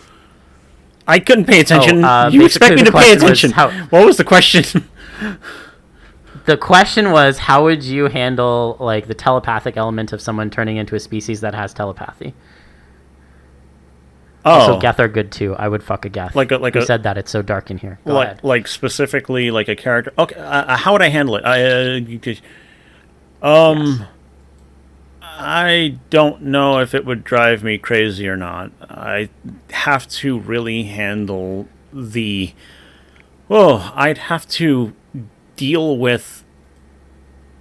I couldn't pay attention. You expect me to pay attention. What was the question? The question was, how would you handle like the telepathic element of someone turning into a species that has telepathy? Oh. Also, Geth are good too. I would fuck a Geth. You said that, it's so dark in here. Go ahead. Like specifically like a character. Okay, how would I handle it? Yes. I don't know if it would drive me crazy or not. I have to really handle I'd have to deal with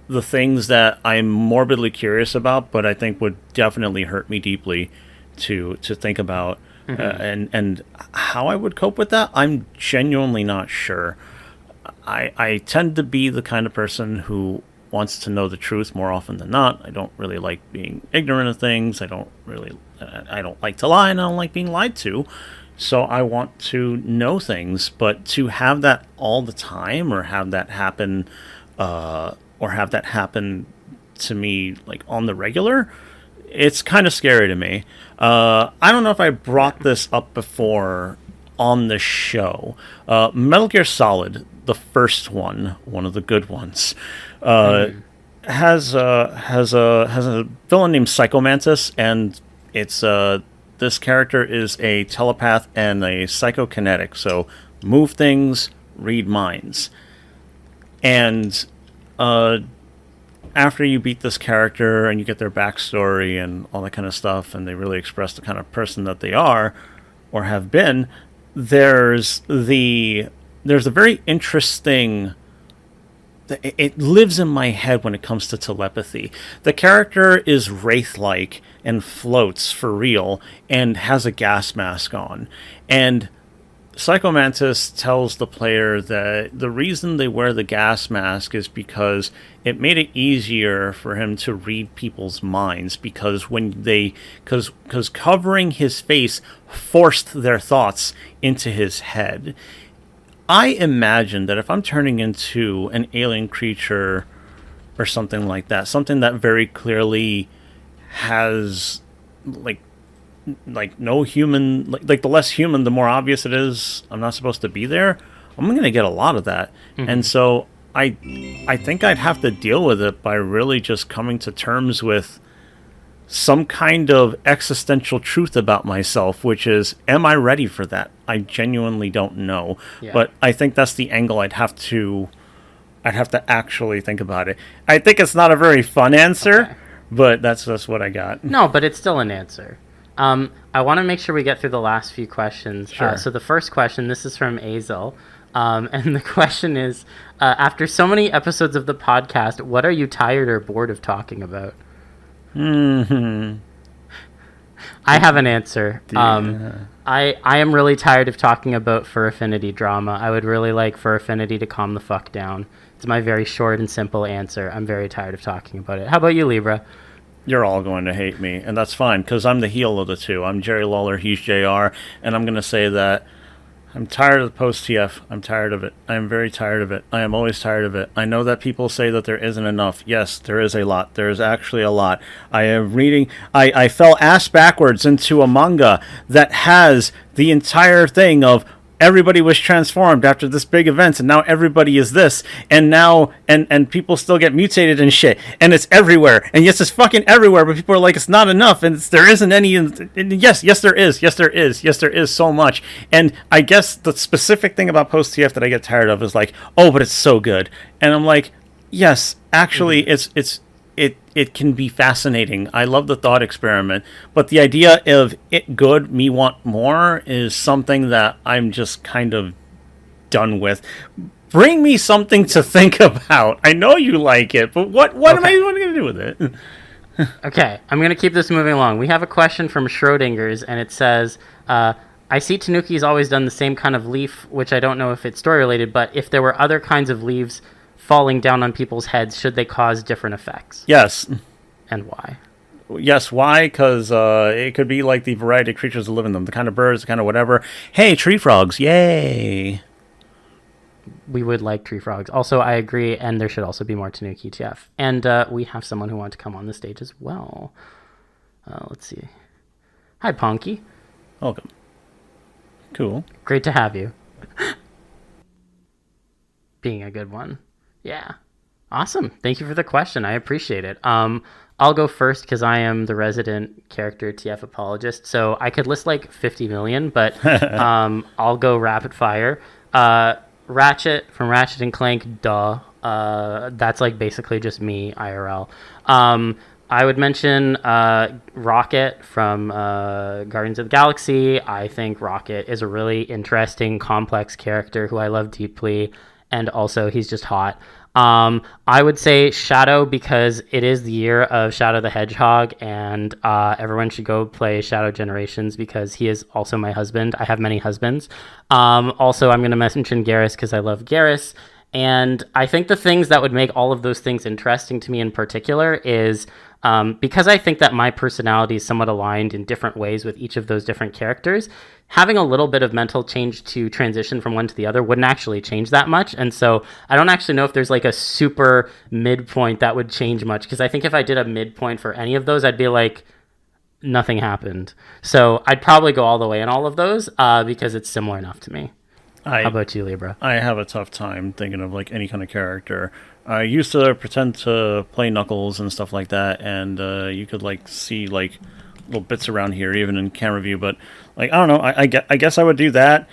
the things that I'm morbidly curious about, but I think would definitely hurt me deeply to think about. Mm-hmm. And how I would cope with that, I'm genuinely not sure. I tend to be the kind of person who wants to know the truth more often than not. I don't really like being ignorant of things. I don't like to lie, and I don't like being lied to. So I want to know things, but to have that all the time, or have that happen to me like on the regular, it's kind of scary to me. I don't know if I brought this up before on the show. Metal Gear Solid, the first one of the good ones, has a villain named Psychomantis, and it's this character is a telepath and a psychokinetic, so move things, read minds. And after you beat this character and you get their backstory and all that kind of stuff, and they really express the kind of person that they are or have been, there's a very interesting... It lives in my head when it comes to telepathy. The character is wraith-like and floats for real and has a gas mask on. And Psychomantis tells the player that the reason they wear the gas mask is because it made it easier for him to read people's minds, because because covering his face forced their thoughts into his head. I imagine that if I'm turning into an alien creature or something like that, something that very clearly has like no human, like the less human, the more obvious it is I'm not supposed to be there, I'm going to get a lot of that. And so I think I'd have to deal with it by really just coming to terms with some kind of existential truth about myself, which is, am I ready for that? I genuinely don't know. Yeah. But I think that's the angle I'd have to actually think about it. I think it's not a very fun answer, but that's what I got. No, but it's still an answer. I want to make sure we get through the last few questions. Sure. So the first question, this is from Azil. And the question is, after so many episodes of the podcast, what are you tired or bored of talking about? I have an answer. I am really tired of talking about fur affinity drama. I would really like fur affinity to calm the fuck down. It's my very short and simple answer. I'm very tired of talking about it. How about you, Libra? You're all going to hate me, and that's fine, because I'm the heel of the two. I'm Jerry Lawler, he's JR, and I'm going to say that I'm tired of the post-TF. I'm tired of it. I am very tired of it. I am always tired of it. I know that people say that there isn't enough. Yes, there is a lot. There is actually a lot. I am reading... I fell ass backwards into a manga that has the entire thing of everybody was transformed after this big event, and now everybody is this, and now and people still get mutated and shit, and it's everywhere, and yes, it's fucking everywhere, but people are like, it's not enough, and there isn't any, and yes there is so much. And I guess the specific thing about post TF that I get tired of is like, oh, but it's so good, and I'm like, yes, actually, it can be fascinating. I love the thought experiment, but the idea of it good, me want more is something that I'm just kind of done with. Bring me something to think about. I know you like it, but what am I going to do with it? Okay, I'm going to keep this moving along. We have a question from Schrodinger's, and it says, I see Tanuki's always done the same kind of leaf, which I don't know if it's story related, but if there were other kinds of leaves falling down on people's heads, should they cause different effects? Yes. And why? Yes, why? Because it could be like the variety of creatures that live in them, the kind of birds, the kind of whatever. Hey, tree frogs, yay! We would like tree frogs. Also, I agree, and there should also be more Tanuki TF. And we have someone who wants to come on the stage as well. Let's see. Hi, Ponky. Welcome. Cool. Great to have you. Being a good one. Yeah. Awesome. Thank you for the question. I appreciate it. I'll go first because I am the resident character TF apologist. So I could list like 50 million, but I'll go rapid fire. Ratchet from Ratchet and Clank, duh. That's like basically just me, IRL. I would mention Rocket from Guardians of the Galaxy. I think Rocket is a really interesting, complex character who I love deeply. And also, he's just hot. I would say Shadow because it is the year of Shadow the Hedgehog, and everyone should go play Shadow Generations because he is also my husband. I have many husbands. Also, I'm going to mention Garrus because I love Garrus. And I think the things that would make all of those things interesting to me in particular is because I think that my personality is somewhat aligned in different ways with each of those different characters, having a little bit of mental change to transition from one to the other wouldn't actually change that much. And so I don't actually know if there's like a super midpoint that would change much, because I think if I did a midpoint for any of those, I'd be like, nothing happened. So I'd probably go all the way in all of those because it's similar enough to me. How about you, Libra? I have a tough time thinking of like any kind of character. I used to pretend to play Knuckles and stuff like that, and you could like see like little bits around here, even in camera view. But like I don't know, I guess I would do that.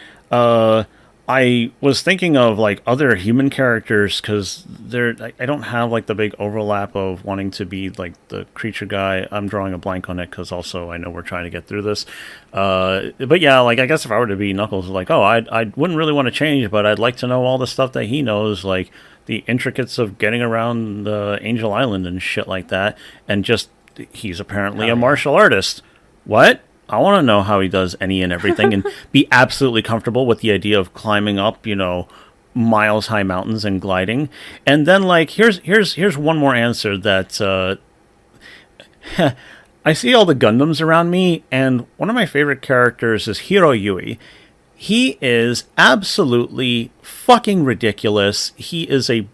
I was thinking of like other human characters because I don't have like the big overlap of wanting to be like the creature guy. I'm drawing a blank on it because also I know we're trying to get through this. But yeah, like I guess if I were to be Knuckles, like I wouldn't really want to change, but I'd like to know all the stuff that he knows, like the intricacies of getting around the Angel Island and shit like that. And just he's apparently a martial artist. What? I want to know how he does any and everything and be absolutely comfortable with the idea of climbing up, miles high mountains and gliding. And then like, here's one more answer that, I see all the Gundams around me, and one of my favorite characters is Hiro Yui. He is absolutely fucking ridiculous. He is a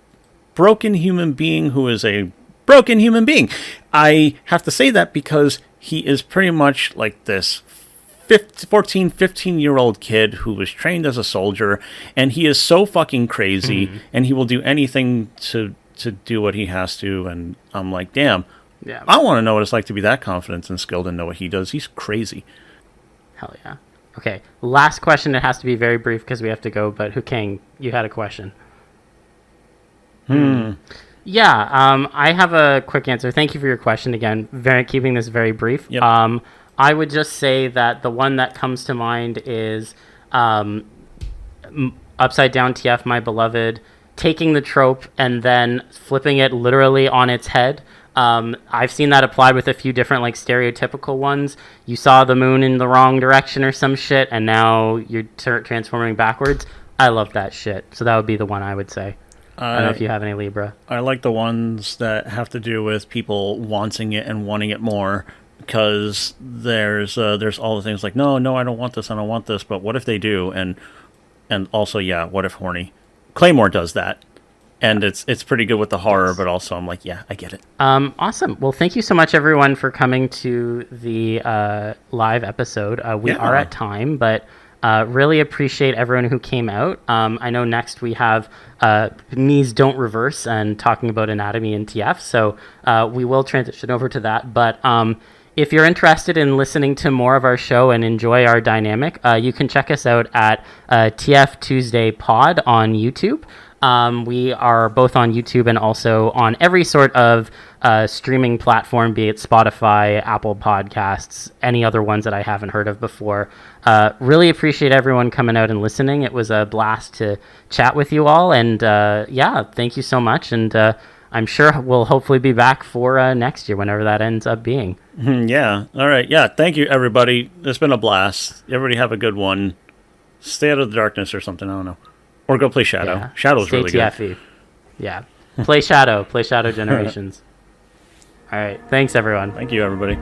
broken human being who is a broken human being. I have to say that because he is pretty much like this 14, 15-year-old kid who was trained as a soldier, and he is so fucking crazy, and he will do anything to do what he has to, and I'm like, damn, yeah, I want to know what it's like to be that confident and skilled and know what he does. He's crazy. Hell yeah. Okay, last question. It has to be very brief because we have to go, but Hukang, you had a question. Yeah, I have a quick answer. Thank you for your question again. Keeping this very brief. Yep. I would just say that the one that comes to mind is Upside Down TF, My Beloved, taking the trope and then flipping it literally on its head. I've seen that applied with a few different like stereotypical ones. You saw the moon in the wrong direction or some shit, and now you're transforming backwards. I love that shit. So that would be the one I would say. I don't know if you have any, Libra. I like the ones that have to do with people wanting it and wanting it more, because there's all the things like, no, I don't want this, but what if they do? And also, yeah, what if horny? Claymore does that, and it's pretty good with the horror, but also I'm like, yeah, I get it. Awesome. Well, thank you so much, everyone, for coming to the live episode. We are at time, but really appreciate everyone who came out. I know next we have Knees Don't Reverse and talking about anatomy in TF, so we will transition over to that. But if you're interested in listening to more of our show and enjoy our dynamic, you can check us out at TFTuesday Pod on YouTube. We are both on YouTube and also on every sort of streaming platform, be it Spotify, Apple Podcasts, any other ones that I haven't heard of before. Really appreciate everyone coming out and listening. It was a blast to chat with you all. And yeah, thank you so much. And I'm sure we'll hopefully be back for next year, whenever that ends up being. Yeah. All right. Yeah. Thank you, everybody. It's been a blast. Everybody have a good one. Stay out of the darkness or something. I don't know. Or go play Shadow. Yeah. Shadow's Stay really TFE. Good. Yeah. Play Shadow. Play Shadow Generations. All right. Thanks, everyone. Thank you, everybody.